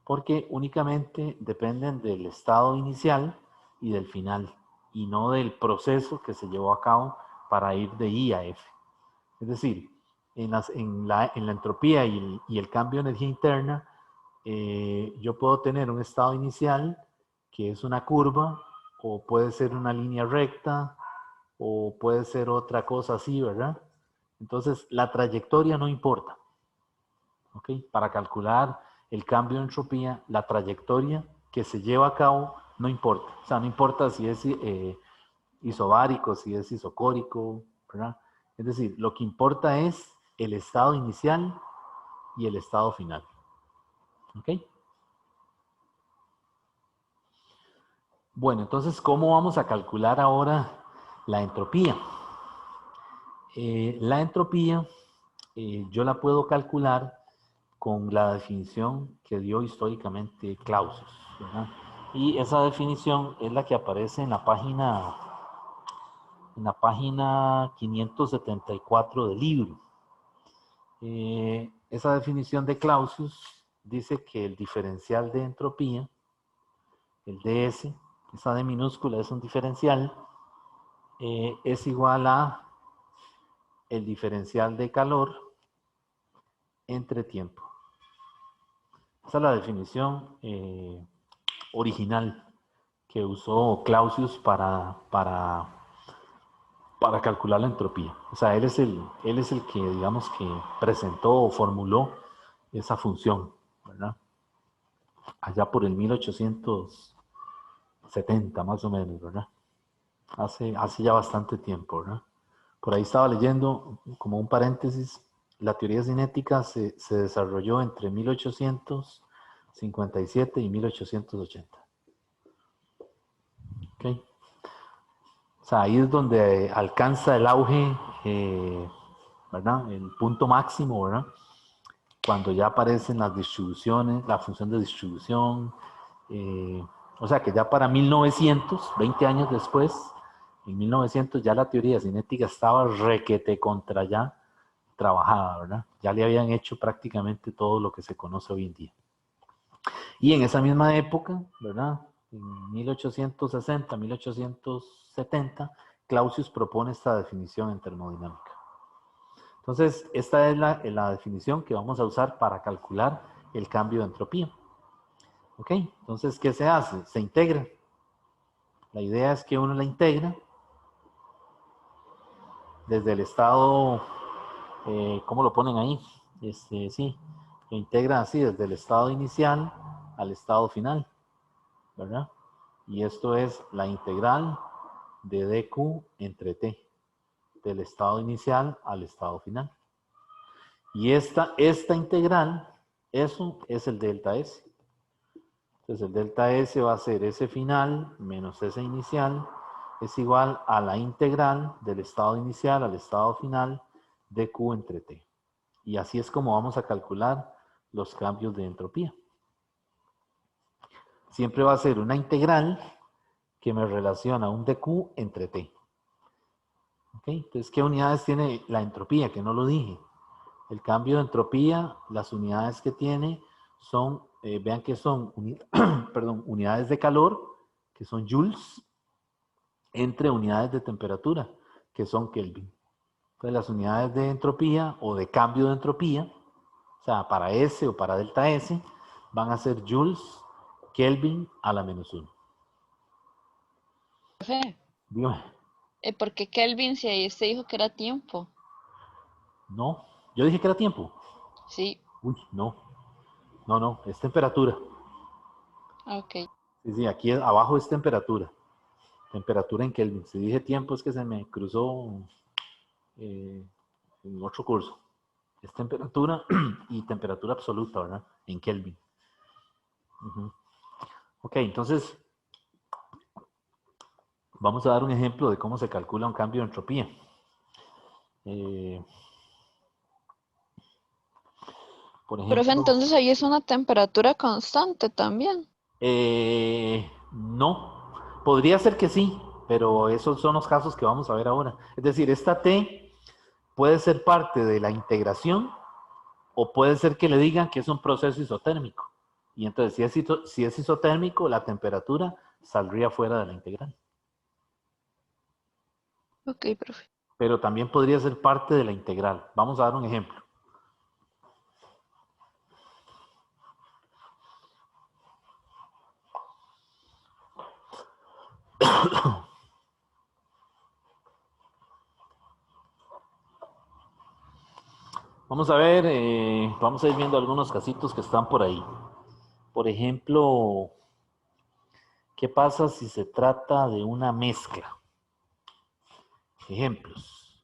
Porque únicamente dependen del estado inicial y del final, y no del proceso que se llevó a cabo para ir de I a F. Es decir, en la entropía y el cambio de energía interna, yo puedo tener un estado inicial que es una curva, o puede ser una línea recta, o puede ser otra cosa así, ¿verdad? Entonces, la trayectoria no importa, ¿ok? Para calcular el cambio de entropía, la trayectoria que se lleva a cabo no importa. O sea, no importa si es isobárico, si es isocórico, ¿verdad? Es decir, lo que importa es el estado inicial y el estado final. ¿Ok? Bueno, entonces, ¿cómo vamos a calcular ahora la entropía? La entropía yo la puedo calcular con la definición que dio históricamente Clausius, ¿verdad? Y esa definición es la que aparece en la página 574 del libro. Esa definición de Clausius dice que el diferencial de entropía, el ds, esa D minúscula es un diferencial, es igual a el diferencial de calor entre tiempo. Esa es la definición original que usó Clausius para calcular la entropía. O sea, él es el que, digamos, que presentó o formuló esa función, ¿verdad? Allá por el 1870, más o menos, ¿verdad? Hace ya bastante tiempo, ¿verdad? Por ahí estaba leyendo, como un paréntesis, la teoría cinética se desarrolló entre 1857 y 1880. ¿Ok? O sea, ahí es donde alcanza el auge, ¿verdad? El punto máximo, ¿verdad? Cuando ya aparecen las distribuciones, la función de distribución. O sea que ya para 1900, 20 años después, en 1900 ya la teoría cinética estaba requete contra ya trabajada, ¿verdad? Ya le habían hecho prácticamente todo lo que se conoce hoy en día. Y en esa misma época, ¿verdad? En 1860, 1870, Clausius propone esta definición en termodinámica. Entonces, esta es la definición que vamos a usar para calcular el cambio de entropía. ¿Ok? Entonces, ¿qué se hace? Se integra. La idea es que uno la integra desde el estado, ¿cómo lo ponen ahí? Sí, lo integra así, desde el estado inicial al estado final, ¿verdad? Y esto es la integral de dq entre t, del estado inicial al estado final. Y esta integral, eso es el delta S. Entonces el delta S va a ser S final menos S inicial, es igual a la integral del estado inicial al estado final de Q entre T. Y así es como vamos a calcular los cambios de entropía. Siempre va a ser una integral que me relaciona un dQ entre T. ¿Ok? Entonces, ¿qué unidades tiene la entropía? Que no lo dije. El cambio de entropía, las unidades que tiene son, vean que son perdón, unidades de calor, que son joules, entre unidades de temperatura, que son Kelvin. Entonces, las unidades de entropía o de cambio de entropía, o sea, para S o para delta S, van a ser joules Kelvin a la menos 1. Profe, Dígame. ¿por qué Kelvin si ahí usted dijo que era tiempo? No, yo dije que era tiempo. Sí, Uy, no. No, no, es temperatura. ok. Sí, sí, aquí abajo es temperatura. Temperatura en Kelvin. Si dije tiempo es que se me cruzó en otro curso. Es temperatura y temperatura absoluta, ¿verdad? En Kelvin. Ujú. Ok, entonces vamos a dar un ejemplo de cómo se calcula un cambio de entropía. Por Profe, ejemplo, entonces ahí es una temperatura constante también. no, podría ser que sí, pero esos son los casos que vamos a ver ahora. Es decir, esta T puede ser parte de la integración o puede ser que le digan que es un proceso isotérmico. Y entonces, si es isotérmico, la temperatura saldría fuera de la integral. Ok, profe. Pero también podría ser parte de la integral. Vamos a dar un ejemplo. Vamos a ver, vamos a ir viendo algunos casitos que están por ahí. Por ejemplo, ¿qué pasa si se trata de una mezcla? Ejemplos.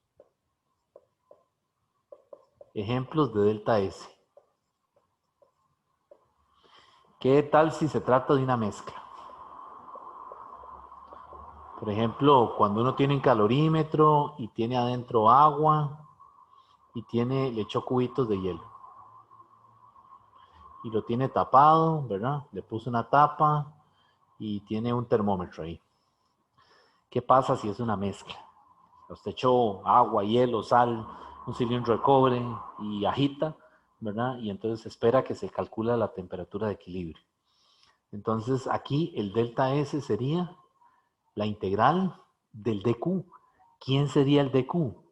Ejemplos de delta S. ¿Qué tal si se trata de una mezcla? Por ejemplo, cuando uno tiene un calorímetro y tiene adentro agua y le echó cubitos de hielo. Y lo tiene tapado, ¿verdad? Le puso una tapa y tiene un termómetro ahí. ¿Qué pasa si es una mezcla? Usted echó agua, hielo, sal, un cilindro de cobre y agita, ¿verdad? Y entonces espera que se calcula la temperatura de equilibrio. Entonces aquí el delta S sería la integral del dQ. ¿Quién sería el dQ?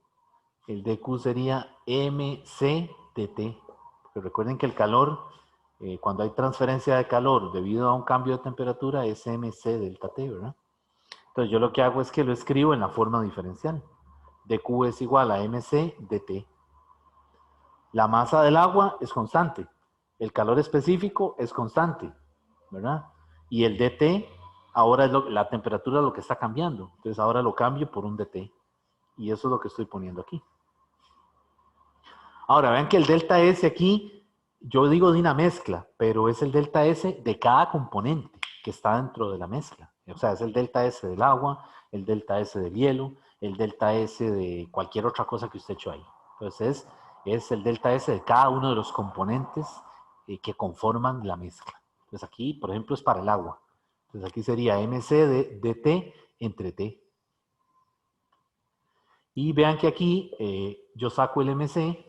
El dQ sería mc dt. Porque recuerden que el calor, cuando hay transferencia de calor debido a un cambio de temperatura, es mc delta T, ¿verdad? Entonces yo lo que hago es que lo escribo en la forma diferencial. dQ es igual a mc dt. La masa del agua es constante. El calor específico es constante, ¿verdad? Y el dt, ahora es la temperatura lo que está cambiando. Entonces ahora lo cambio por un dt. Y eso es lo que estoy poniendo aquí. Ahora, vean que el delta S aquí, yo digo de una mezcla, pero es el delta S de cada componente que está dentro de la mezcla. O sea, es el delta S del agua, el delta S del hielo, el delta S de cualquier otra cosa que usted echó ahí. Entonces, es el delta S de cada uno de los componentes que conforman la mezcla. Entonces, aquí, por ejemplo, es para el agua. Entonces, aquí sería mc de dt entre t. Y vean que aquí yo saco el mc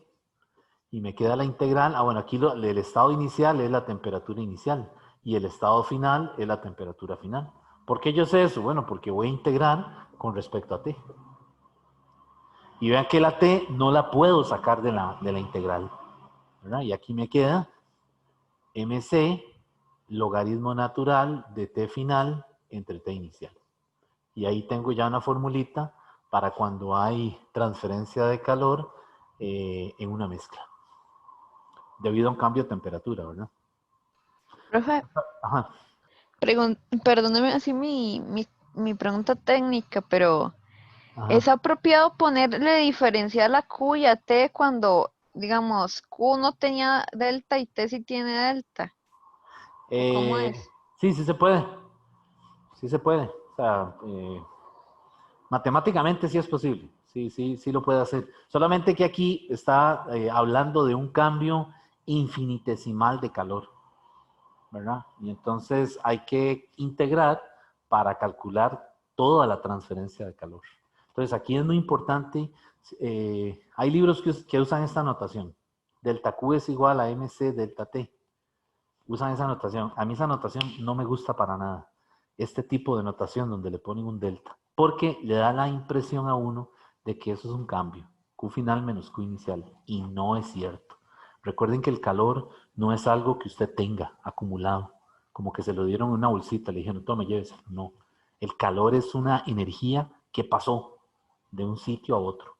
y me queda la integral. Ah, bueno, aquí el estado inicial es la temperatura inicial y el estado final es la temperatura final. ¿Por qué yo sé eso? Bueno, porque voy a integrar con respecto a t. Y vean que la t no la puedo sacar de la integral, ¿verdad? Y aquí me queda mc logaritmo natural de t final entre t inicial. Y ahí tengo ya una formulita para cuando hay transferencia de calor en una mezcla, debido a un cambio de temperatura, ¿verdad? Profe, Ajá. perdóneme así mi pregunta técnica, pero ¿es Ajá. apropiado ponerle diferencial a Q y a T cuando, digamos, Q no tenía delta y T sí tiene delta? ¿O cómo Eh, es? sí, sí se puede. Sí se puede. O sea, matemáticamente sí es posible. Sí, sí, sí lo puede hacer. Solamente que aquí está hablando de un cambio infinitesimal de calor, ¿verdad? Y entonces hay que integrar para calcular toda la transferencia de calor. Entonces, aquí es muy importante, hay libros que usan esta notación. Delta Q es igual a MC delta T. Usan esa notación. A mí esa notación no me gusta para nada. Este tipo de notación donde le ponen un delta. Porque le da la impresión a uno de que eso es un cambio. Q final menos Q inicial. Y no es cierto. Recuerden que el calor no es algo que usted tenga acumulado. Como que se lo dieron en una bolsita, le dijeron, tome, lléveselo. No. El calor es una energía que pasó de un sitio a otro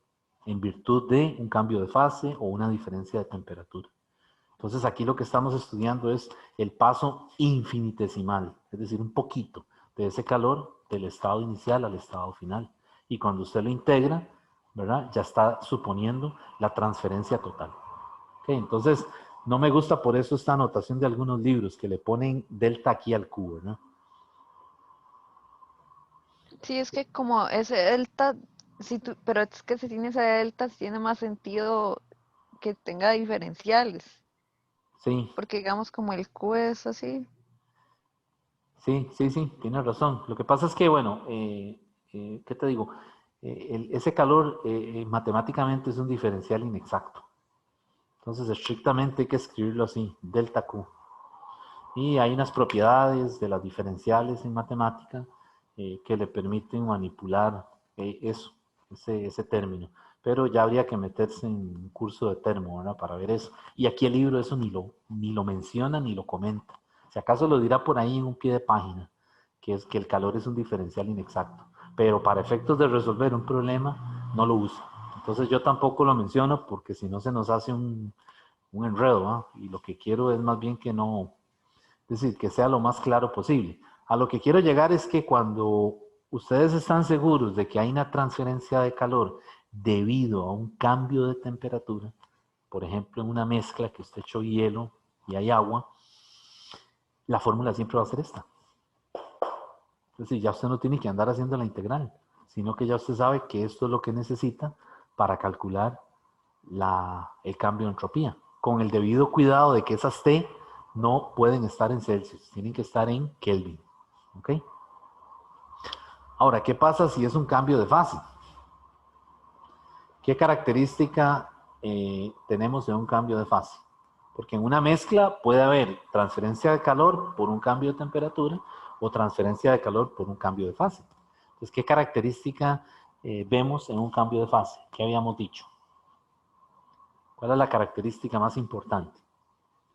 en virtud de un cambio de fase o una diferencia de temperatura. Entonces aquí lo que estamos estudiando es el paso infinitesimal, es decir, un poquito de ese calor del estado inicial al estado final. Y cuando usted lo integra, ¿verdad? Ya está suponiendo la transferencia total. ¿Okay? Entonces, no me gusta por eso esta anotación de algunos libros que le ponen delta aquí al cubo, ¿verdad? Sí, es que como ese delta, pero es que si tiene ese delta, tiene más sentido que tenga diferenciales, Sí, porque digamos como el Q es así. sí, tienes razón. Lo que pasa es que, bueno, ¿qué te digo? Ese calor matemáticamente es un diferencial inexacto. Entonces, estrictamente hay que escribirlo así, delta Q. Y hay unas propiedades de las diferenciales en matemática que le permiten manipular ese término. Pero ya habría que meterse en un curso de termo, ¿verdad? Para ver eso. Y aquí el libro eso ni lo menciona ni lo comenta. Si acaso lo dirá por ahí en un pie de página, que es que el calor es un diferencial inexacto. Pero para efectos de resolver un problema, no lo usa. Entonces yo tampoco lo menciono porque si no se nos hace un enredo, ¿no? Y lo que quiero es más bien que no, es decir, que sea lo más claro posible. A lo que quiero llegar es que cuando ustedes están seguros de que hay una transferencia de calor debido a un cambio de temperatura, por ejemplo, en una mezcla que usted echó hielo y hay agua, la fórmula siempre va a ser esta. Es decir, ya usted no tiene que andar haciendo la integral, sino que ya usted sabe que esto es lo que necesita para calcular el cambio de entropía, con el debido cuidado de que esas T no pueden estar en Celsius, tienen que estar en Kelvin. ¿Ok? Ahora, ¿qué pasa si es un cambio de fase? ¿Qué característica tenemos en un cambio de fase? Porque en una mezcla puede haber transferencia de calor por un cambio de temperatura o transferencia de calor por un cambio de fase. Entonces, ¿qué característica vemos en un cambio de fase? ¿Qué habíamos dicho? ¿Cuál es la característica más importante?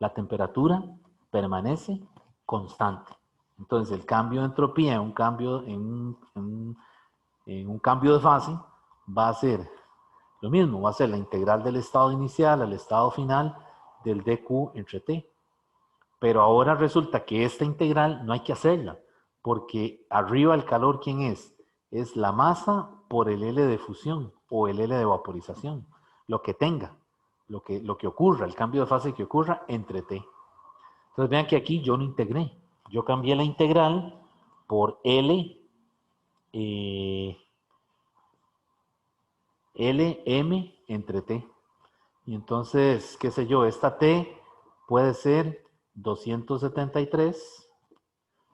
La temperatura permanece constante. Entonces, el cambio de entropía en un cambio de fase va a ser lo mismo, va a ser la integral del estado inicial al estado final del dq entre t. Pero ahora resulta que esta integral no hay que hacerla, porque arriba el calor, ¿quién es? Es la masa por el L de fusión o el L de vaporización, lo que tenga, lo que ocurra, el cambio de fase que ocurra entre T. Entonces vean que aquí yo no integré, yo cambié la integral por L, Lm entre T. Y entonces, qué sé yo, esta T puede ser 273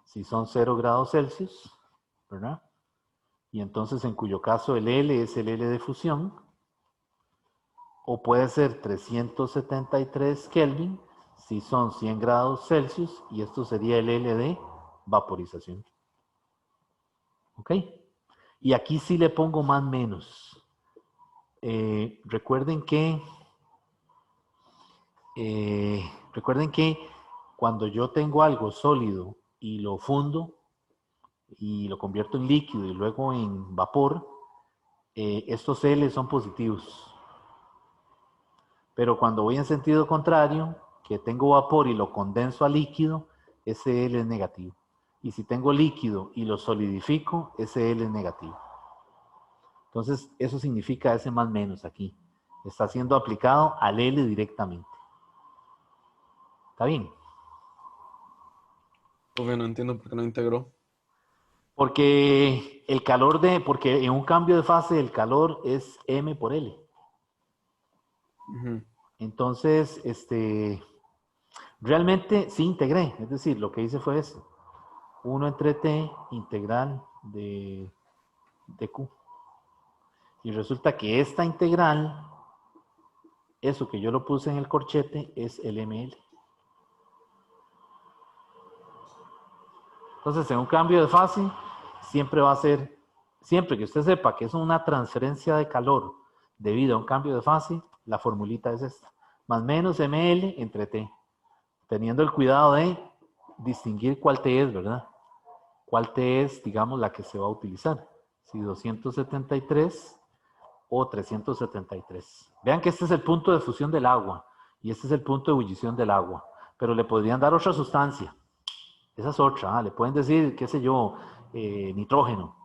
si son 0 grados Celsius, ¿verdad? Y entonces en cuyo caso el L es el L de fusión, o puede ser 373 Kelvin si son 100 grados Celsius, y esto sería el L de vaporización. ¿Ok? Y aquí sí le pongo más menos. Recuerden que cuando yo tengo algo sólido y lo fundo y lo convierto en líquido y luego en vapor, estos L son positivos. Pero cuando voy en sentido contrario, que tengo vapor y lo condenso a líquido, ese L es negativo. Y si tengo líquido y lo solidifico, ese L es negativo. Entonces, eso significa ese más menos aquí. Está siendo aplicado al L directamente. ¿Está bien? Obvio, no entiendo por qué no integró. Porque porque en un cambio de fase el calor es M por L. Ujú. Entonces, realmente sí integré. Es decir, lo que hice fue eso. 1 entre T integral de Q. Y resulta que esta integral, eso que yo lo puse en el corchete, es el ML. Entonces, en un cambio de fase, siempre va a ser, siempre que usted sepa que es una transferencia de calor debido a un cambio de fase, la formulita es esta. Más menos ML entre T. Teniendo el cuidado de distinguir cuál T es, ¿verdad? Cuál T es, digamos, la que se va a utilizar. Si 273 o 373. Vean que este es el punto de fusión del agua y este es el punto de ebullición del agua. Pero le podrían dar otra sustancia. Esa es otra. Le pueden decir, qué sé yo, nitrógeno.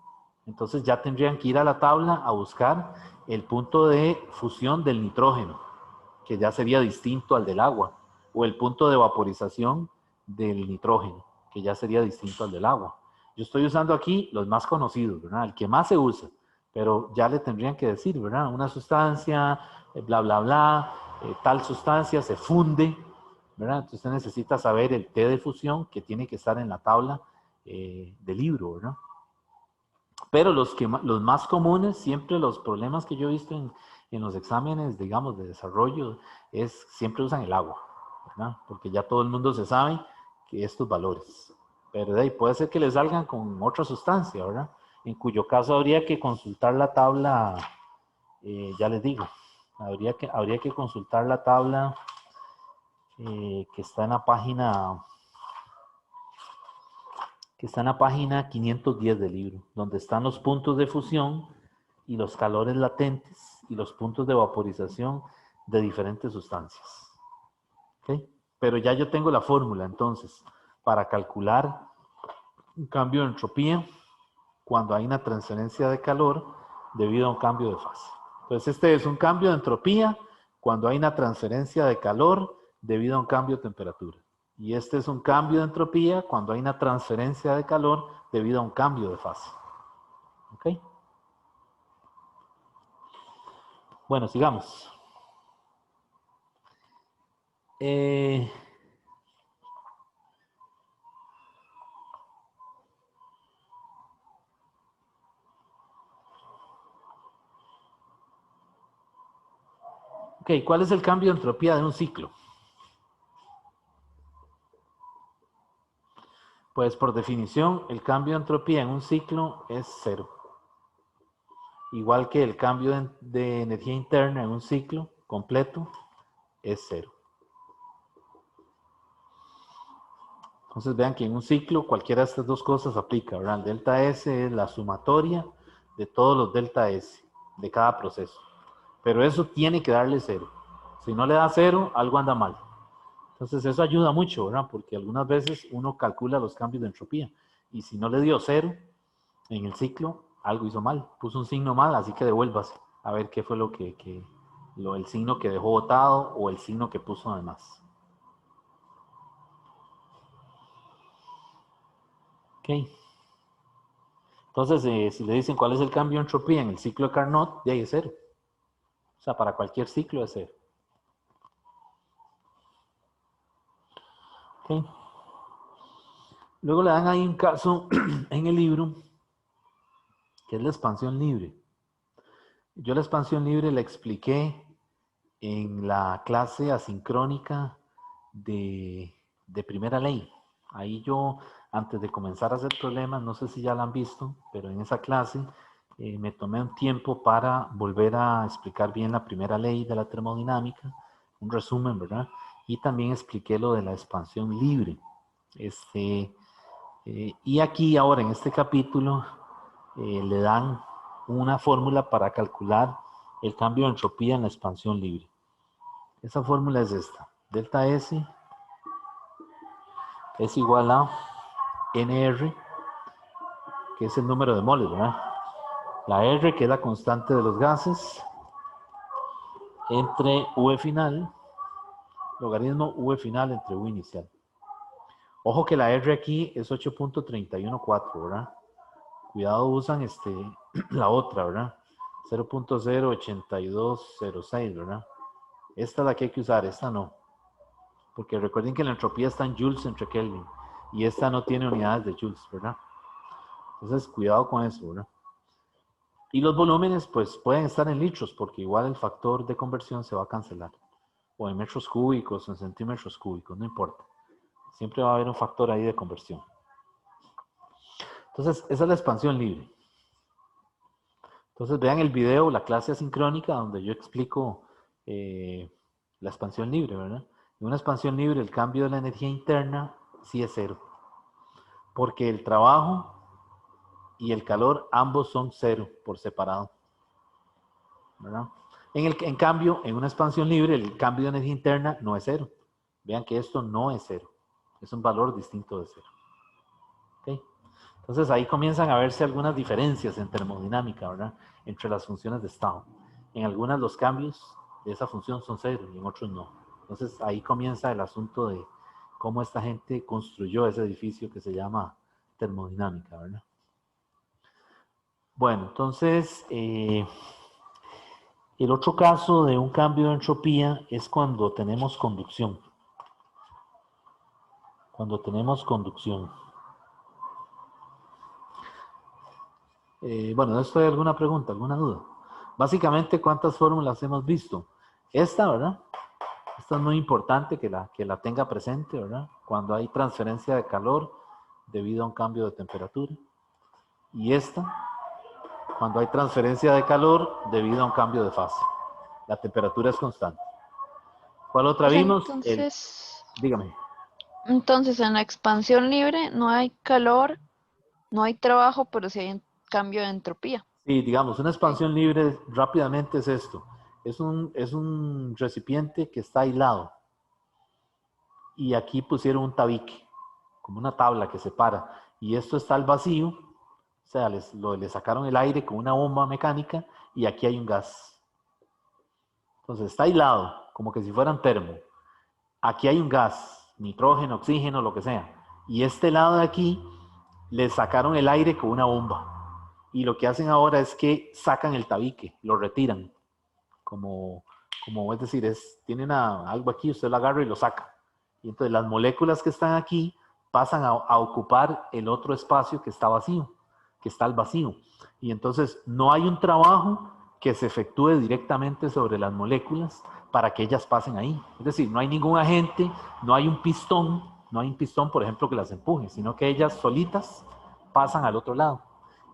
Entonces ya tendrían que ir a la tabla a buscar el punto de fusión del nitrógeno, que ya sería distinto al del agua, o el punto de vaporización del nitrógeno, que ya sería distinto al del agua. Yo estoy usando aquí los más conocidos, ¿verdad? El que más se usa, pero ya le tendrían que decir, ¿verdad? Una sustancia, bla, bla, bla, tal sustancia se funde, ¿verdad? Entonces usted necesita saber el T de fusión que tiene que estar en la tabla del libro, ¿verdad? Pero los más comunes, siempre los problemas que yo he visto en los exámenes, digamos, de desarrollo, siempre usan el agua, ¿verdad? Porque ya todo el mundo se sabe que estos valores. Pero de ahí puede ser que le salgan con otra sustancia, ¿verdad? En cuyo caso habría que consultar la tabla, ya les digo, habría que consultar la tabla que está en la página 510 del libro, donde están los puntos de fusión y los calores latentes y los puntos de vaporización de diferentes sustancias. ¿Okay? Pero ya yo tengo la fórmula, entonces, para calcular un cambio de entropía cuando hay una transferencia de calor debido a un cambio de fase. Entonces, este es un cambio de entropía cuando hay una transferencia de calor debido a un cambio de temperatura. Y este es un cambio de entropía cuando hay una transferencia de calor debido a un cambio de fase. ¿Ok? Bueno, sigamos. Ok, ¿cuál es el cambio de entropía de un ciclo? Pues por definición, el cambio de entropía en un ciclo es cero. Igual que el cambio de energía interna en un ciclo completo es cero. Entonces vean que en un ciclo cualquiera de estas dos cosas aplica, ¿verdad? El delta S es la sumatoria de todos los delta S de cada proceso. Pero eso tiene que darle cero. Si no le da cero, algo anda mal. Entonces eso ayuda mucho, ¿verdad? Porque algunas veces uno calcula los cambios de entropía. Y si no le dio cero en el ciclo, algo hizo mal. Puso un signo mal, así que devuélvase. A ver qué fue el signo que dejó botado o el signo que puso además. Ok. Entonces, si le dicen cuál es el cambio de entropía en el ciclo de Carnot, de ahí es cero. O sea, para cualquier ciclo es cero. Ok. Luego le dan ahí un caso en el libro, que es la expansión libre. Yo la expansión libre la expliqué en la clase asincrónica de primera ley. Ahí yo, antes de comenzar a hacer problemas, no sé si ya la han visto, pero en esa clase me tomé un tiempo para volver a explicar bien la primera ley de la termodinámica, un resumen, ¿verdad? Y también expliqué lo de la expansión libre. Y aquí ahora en este capítulo le dan una fórmula para calcular el cambio de entropía en la expansión libre. Esa fórmula es esta. Delta S es igual a NR, que es el número de moles, ¿verdad? La R, que es la constante de los gases, entre V final, logaritmo V final entre V inicial. Ojo que la R aquí es 8.314, ¿verdad? Cuidado, usan la otra, ¿verdad? 0.08206, ¿verdad? Esta es la que hay que usar, esta no. Porque recuerden que la entropía está en joules entre Kelvin. y esta no tiene unidades de joules, ¿verdad? Entonces, cuidado con eso, ¿verdad? Y los volúmenes, pues, pueden estar en litros, porque igual el factor de conversión se va a cancelar. O en metros cúbicos, o en centímetros cúbicos, no importa. Siempre va a haber un factor ahí de conversión. Entonces, esa es la expansión libre. Entonces, vean el video, la clase asincrónica, donde yo explico la expansión libre, ¿verdad? En una expansión libre, el cambio de la energía interna sí es cero. Porque el trabajo y el calor, ambos son cero por separado, ¿verdad? En cambio, en una expansión libre, el cambio de energía interna no es cero. Vean que esto no es cero. Es un valor distinto de cero. ¿Okay? Entonces ahí comienzan a verse algunas diferencias en termodinámica, ¿verdad? Entre las funciones de estado. En algunas los cambios de esa función son cero y en otros no. Entonces ahí comienza el asunto de cómo esta gente construyó ese edificio que se llama termodinámica, ¿verdad? Bueno, entonces el otro caso de un cambio de entropía es cuando tenemos conducción. Cuando tenemos conducción. Bueno, ¿esto hay alguna pregunta, alguna duda? Básicamente, ¿cuántas fórmulas hemos visto? Esta, ¿verdad? Esta es muy importante que la tenga presente, ¿verdad? Cuando hay transferencia de calor debido a un cambio de temperatura. Y esta, cuando hay transferencia de calor debido a un cambio de fase. La temperatura es constante. ¿Cuál otra O sea, vimos? Dígame. entonces en la expansión libre no hay calor, no hay trabajo, pero sí hay un cambio de entropía. Sí, digamos, una expansión libre rápidamente es esto. Es un recipiente que está aislado. Y aquí pusieron un tabique, como una tabla que separa. Y esto está al vacío, o sea, le sacaron el aire con una bomba mecánica y aquí hay un gas. Entonces está aislado, como que si fueran termo. Aquí hay un gas, nitrógeno, oxígeno, lo que sea. Y este lado de aquí le sacaron el aire con una bomba. Y lo que hacen ahora es que sacan el tabique, lo retiran. Como es decir, tienen algo aquí, usted lo agarra y lo saca. Y entonces las moléculas que están aquí pasan a ocupar el otro espacio que está vacío, que está al vacío. Y entonces no hay un trabajo que se efectúe directamente sobre las moléculas para que ellas pasen ahí. Es decir, no hay ningún agente, no hay un pistón, por ejemplo, que las empuje, sino que ellas solitas pasan al otro lado.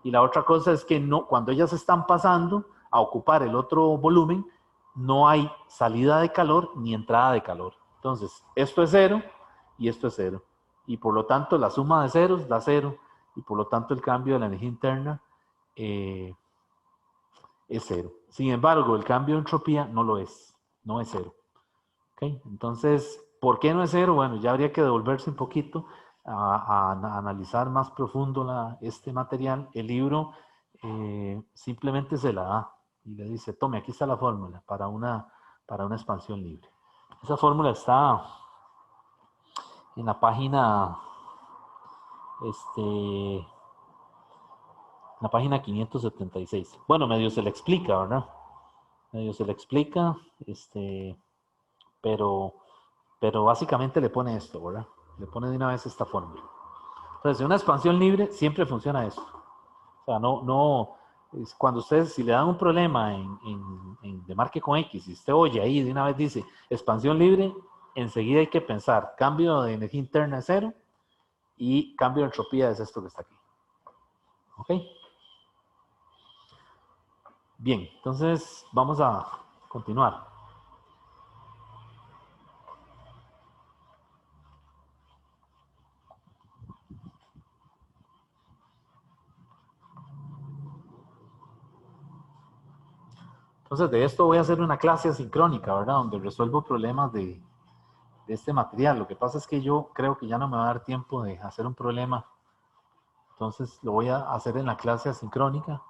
Y la otra cosa es que no, cuando ellas están pasando a ocupar el otro volumen, no hay salida de calor ni entrada de calor. Entonces, esto es cero y esto es cero. Y por lo tanto, la suma de ceros da cero. Y por lo tanto, el cambio de la energía interna es cero. Sin embargo, el cambio de entropía no lo es. No es cero. ¿Okay? Entonces, ¿por qué no es cero? Bueno, ya habría que devolverse un poquito a analizar más profundo este material. El libro simplemente se la da y le dice, tome, aquí está la fórmula para una expansión libre. Esa fórmula está en la página, en la página 576. Bueno, medio se le explica, ¿verdad? Medio se le explica, pero básicamente le pone esto, ¿verdad? Le pone de una vez esta fórmula. Entonces, en una expansión libre siempre funciona esto. O sea, cuando ustedes, si le dan un problema de marque con X, y usted oye ahí de una vez dice expansión libre, enseguida hay que pensar cambio de energía interna es cero y cambio de entropía es esto que está aquí. ¿Ok? Bien, entonces vamos a continuar. Entonces, de esto voy a hacer una clase asincrónica, ¿verdad? Donde resuelvo problemas de este material. Lo que pasa es que yo creo que ya no me va a dar tiempo de hacer un problema. Entonces, lo voy a hacer en la clase asincrónica,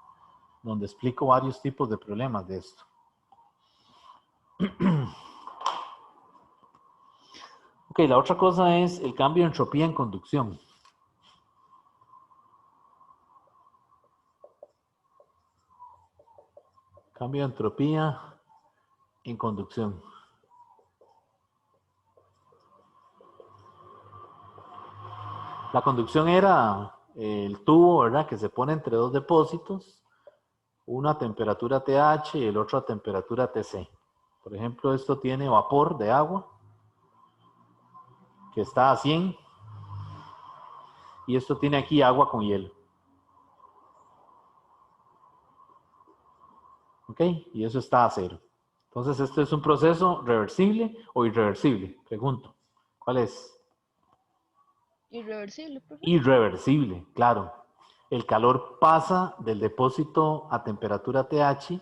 donde explico varios tipos de problemas de esto. Ok, la otra cosa es el cambio de entropía en conducción. Cambio de entropía en conducción. La conducción era el tubo, ¿verdad? Que se pone entre dos depósitos, uno a temperatura TH y el otro a temperatura TC. Por ejemplo, esto tiene vapor de agua, que está a 100, y esto tiene aquí agua con hielo. ¿Ok? Y eso está a 0. Entonces, ¿esto es un proceso reversible o irreversible? Pregunto. ¿Cuál es? Irreversible, profe. Irreversible, claro. El calor pasa del depósito a temperatura TH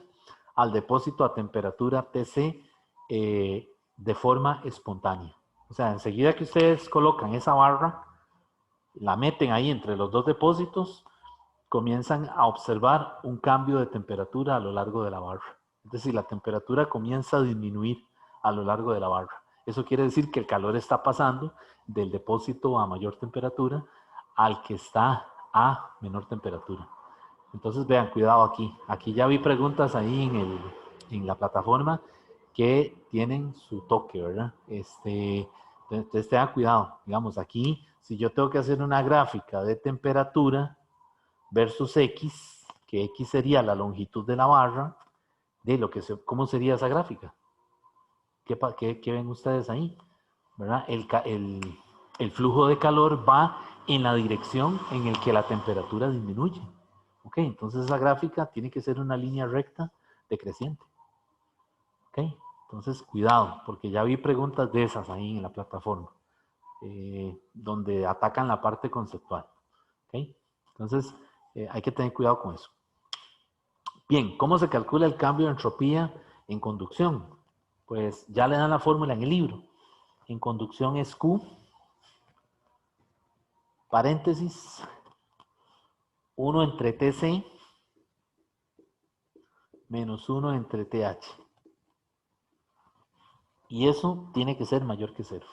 al depósito a temperatura TC de forma espontánea. O sea, enseguida que ustedes colocan esa barra, la meten ahí entre los dos depósitos, comienzan a observar un cambio de temperatura a lo largo de la barra. Es decir, la temperatura comienza a disminuir a lo largo de la barra. Eso quiere decir que el calor está pasando del depósito a mayor temperatura al que está a menor temperatura. Entonces vean, cuidado aquí. Aquí ya vi preguntas ahí en la plataforma que tienen su toque, ¿verdad? Entonces tengan cuidado. Digamos, aquí, si yo tengo que hacer una gráfica de temperatura versus X, que X sería la longitud de la barra, ¿cómo sería esa gráfica? ¿Qué ven ustedes ahí? ¿Verdad? El flujo de calor va en la dirección en el que la temperatura disminuye. ¿Ok? Entonces esa gráfica tiene que ser una línea recta decreciente. ¿Ok? Entonces cuidado, porque ya vi preguntas de esas ahí en la plataforma, donde atacan la parte conceptual. ¿Ok? Entonces hay que tener cuidado con eso. Bien, ¿cómo se calcula el cambio de entropía en conducción? Pues ya le dan la fórmula en el libro. En conducción es Q, paréntesis, 1 entre TC, menos 1 entre TH. Y eso tiene que ser mayor que 0.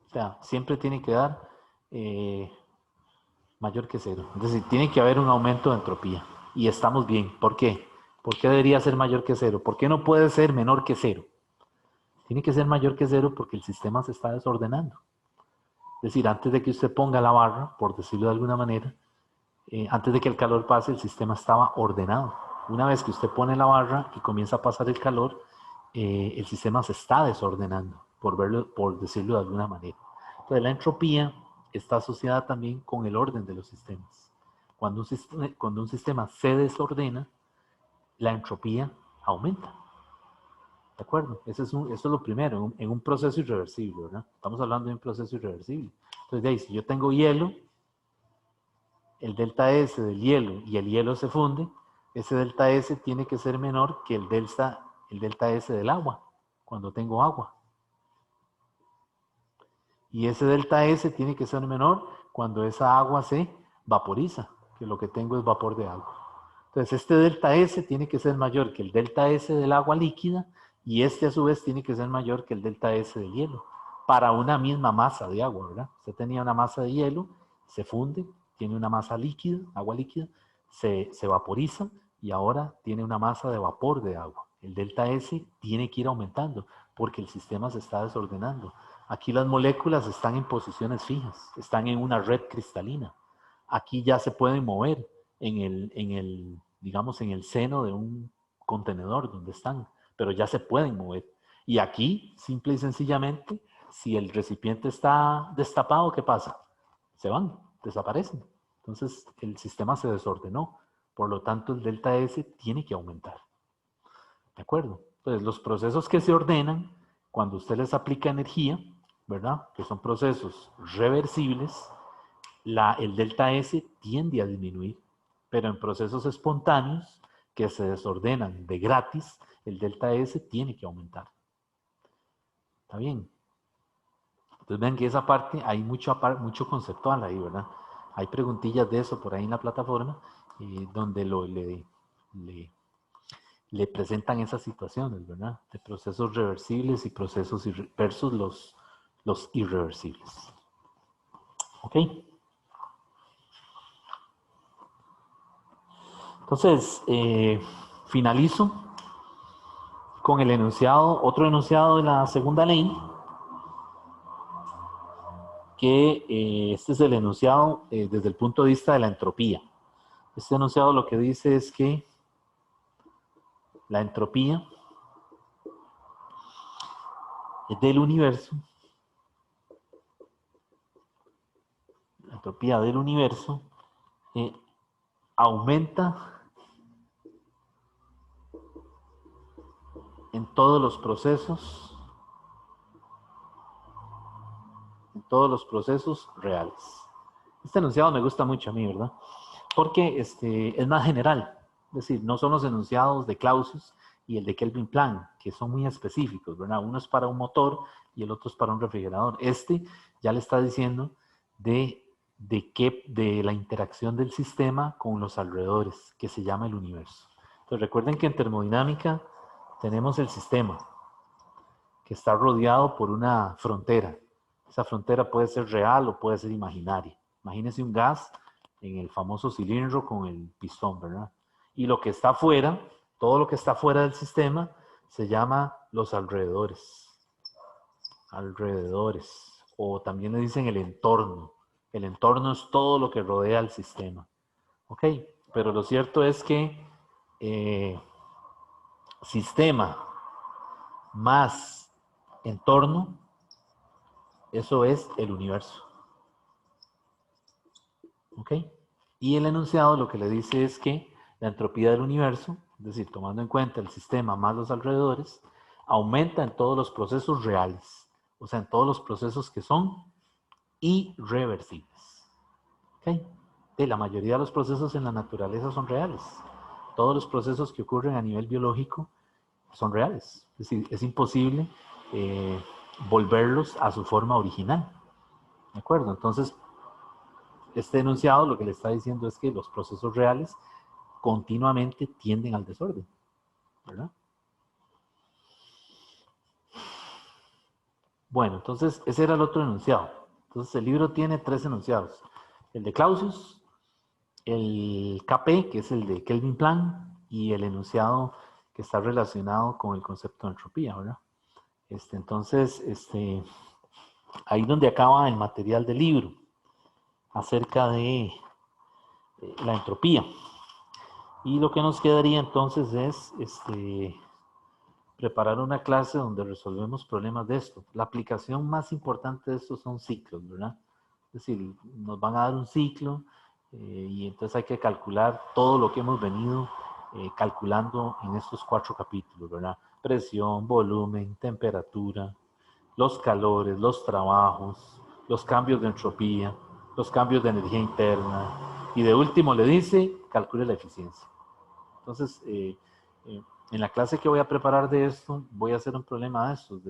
O sea, siempre tiene que dar mayor que 0. Es decir, tiene que haber un aumento de entropía. Y estamos bien. ¿Por qué? ¿Por qué debería ser mayor que 0? ¿Por qué no puede ser menor que 0? Tiene que ser mayor que 0 porque el sistema se está desordenando. Es decir, antes de que usted ponga la barra, por decirlo de alguna manera, antes de que el calor pase, el sistema estaba ordenado. Una vez que usted pone la barra y comienza a pasar el calor, el sistema se está desordenando, por decirlo de alguna manera. Entonces, la entropía está asociada también con el orden de los sistemas. Cuando un sistema se desordena, la entropía aumenta. ¿De acuerdo? Eso es lo primero, en un proceso irreversible, ¿verdad? Estamos hablando de un proceso irreversible. Entonces, de ahí, si yo tengo hielo, el delta S del hielo y el hielo se funde, ese delta S tiene que ser menor que el delta S del agua, cuando tengo agua. Y ese delta S tiene que ser menor cuando esa agua se vaporiza, que lo que tengo es vapor de agua. Entonces, este delta S tiene que ser mayor que el delta S del agua líquida y este a su vez tiene que ser mayor que el delta S del hielo para una misma masa de agua, ¿verdad? Usted tenía una masa de hielo, se funde, tiene una masa líquida, agua líquida, se vaporiza y ahora tiene una masa de vapor de agua. El delta S tiene que ir aumentando porque el sistema se está desordenando. Aquí las moléculas están en posiciones fijas, están en una red cristalina. Aquí ya se pueden mover digamos, en el seno de un contenedor donde están, pero ya se pueden mover. Y aquí, simple y sencillamente, si el recipiente está destapado, ¿qué pasa? Se van, desaparecen. Entonces, el sistema se desordenó. Por lo tanto, el delta S tiene que aumentar. ¿De acuerdo? Entonces, los procesos que se ordenan, cuando usted les aplica energía, ¿verdad? Que son procesos reversibles, el delta S tiende a disminuir. Pero en procesos espontáneos que se desordenan de gratis, el delta S tiene que aumentar. ¿Está bien? Entonces ven que esa parte hay mucho conceptual ahí, ¿verdad? Hay preguntillas de eso por ahí en la plataforma donde le presentan esas situaciones, ¿verdad? De procesos reversibles y procesos versus los irreversibles. ¿Ok? Entonces, finalizo con el enunciado, otro enunciado de la segunda ley, que este es el enunciado desde el punto de vista de la entropía. Este enunciado lo que dice es que la entropía del universo, la entropía del universo aumenta en todos los procesos reales. Este enunciado me gusta mucho a mí, ¿verdad? Porque es más general. Es decir, no son los enunciados de Clausius y el de Kelvin Planck, que son muy específicos, ¿verdad? Uno es para un motor y el otro es para un refrigerador. Este ya le está diciendo de la interacción del sistema con los alrededores, que se llama el universo. Entonces recuerden que en termodinámica tenemos el sistema, que está rodeado por una frontera. Esa frontera puede ser real o puede ser imaginaria. Imagínense un gas en el famoso cilindro con el pistón, ¿verdad? Y lo que está afuera, todo lo que está fuera del sistema, se llama los alrededores. Alrededores. O también le dicen el entorno. El entorno es todo lo que rodea al sistema. ¿Ok? Pero lo cierto es que sistema más entorno, eso es el universo. ¿Ok? Y el enunciado lo que le dice es que la entropía del universo, es decir, tomando en cuenta el sistema más los alrededores, aumenta en todos los procesos reales, o sea, en todos los procesos que son irreversibles. ¿Ok? Y la mayoría de los procesos en la naturaleza son reales. Todos los procesos que ocurren a nivel biológico son reales. Es decir, es imposible volverlos a su forma original. ¿De acuerdo? Entonces, este enunciado lo que le está diciendo es que los procesos reales continuamente tienden al desorden, ¿verdad? Bueno, entonces ese era el otro enunciado. Entonces el libro tiene 3 enunciados. El de Clausius, el KP, que es el de Kelvin Planck, y el enunciado que está relacionado con el concepto de entropía, ¿verdad? Entonces, ahí donde acaba el material del libro, acerca de la entropía. Y lo que nos quedaría entonces es preparar una clase donde resolvemos problemas de esto. La aplicación más importante de esto son ciclos, ¿verdad? Es decir, nos van a dar un ciclo y entonces hay que calcular todo lo que hemos venido calculando en estos 4 capítulos, ¿verdad? Presión, volumen, temperatura, los calores, los trabajos, los cambios de entropía, los cambios de energía interna y de último le dice, calcule la eficiencia. Entonces, en la clase que voy a preparar de esto, voy a hacer un problema de estos,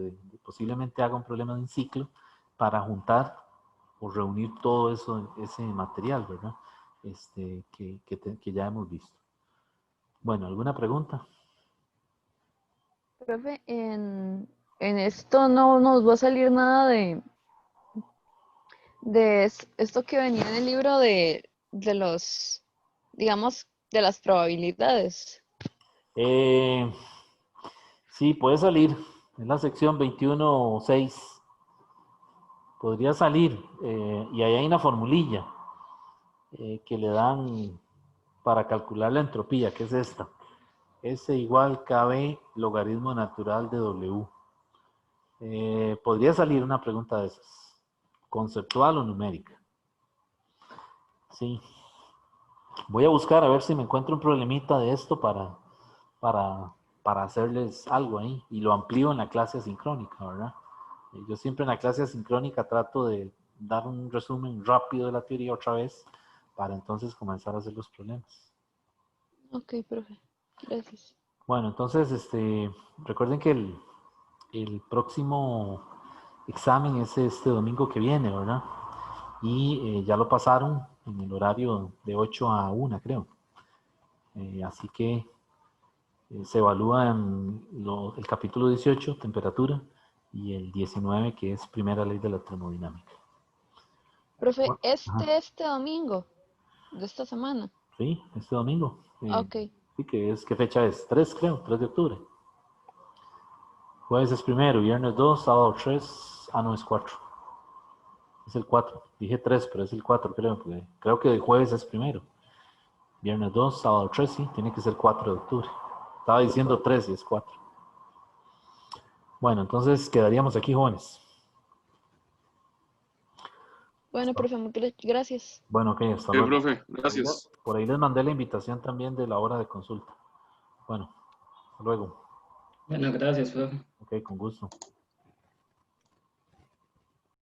posiblemente haga un problema de un ciclo para juntar o reunir todo eso, ese material, ¿verdad? Que ya hemos visto. Bueno, ¿alguna pregunta? Profe, en esto no nos va a salir nada de esto que venía en el libro de los, digamos, de las probabilidades. Sí, puede salir. En la sección 21.6. Podría salir. Y ahí hay una formulilla que le dan para calcular la entropía, que es esta. S igual KB logaritmo natural de W. Podría salir una pregunta de esas. ¿Conceptual o numérica? Sí. Voy a buscar a ver si me encuentro un problemita de esto para hacerles algo ahí. Y lo amplío en la clase asincrónica, ¿verdad? Yo siempre en la clase asincrónica trato de dar un resumen rápido de la teoría otra vez para entonces comenzar a hacer los problemas. Ok, profe. Gracias. Bueno, entonces, recuerden que el próximo examen es este domingo que viene, ¿verdad? Y ya lo pasaron en el horario de 8 a 1, creo. Así que se evalúan el capítulo 18, temperatura, y el 19, que es primera ley de la termodinámica. Profe, Bueno, este domingo de esta semana. sí, este domingo. Ok. Sí, ¿qué fecha es? 3, creo, 3 de octubre. Jueves es primero, viernes 2, sábado 3, no es 4. Es el 4. Dije 3, pero es el 4, creo. Porque creo que el jueves es primero. Viernes 2, sábado 3, sí. Tiene que ser 4 de octubre. Estaba diciendo 3 y es 4. Bueno, entonces quedaríamos aquí, jóvenes. Bueno, profe, gracias. Bueno, ok, hasta Ok, luego. profe, gracias. Por ahí les mandé la invitación también de la hora de consulta. Bueno, hasta luego. Bueno, gracias, profe. Ok, con gusto.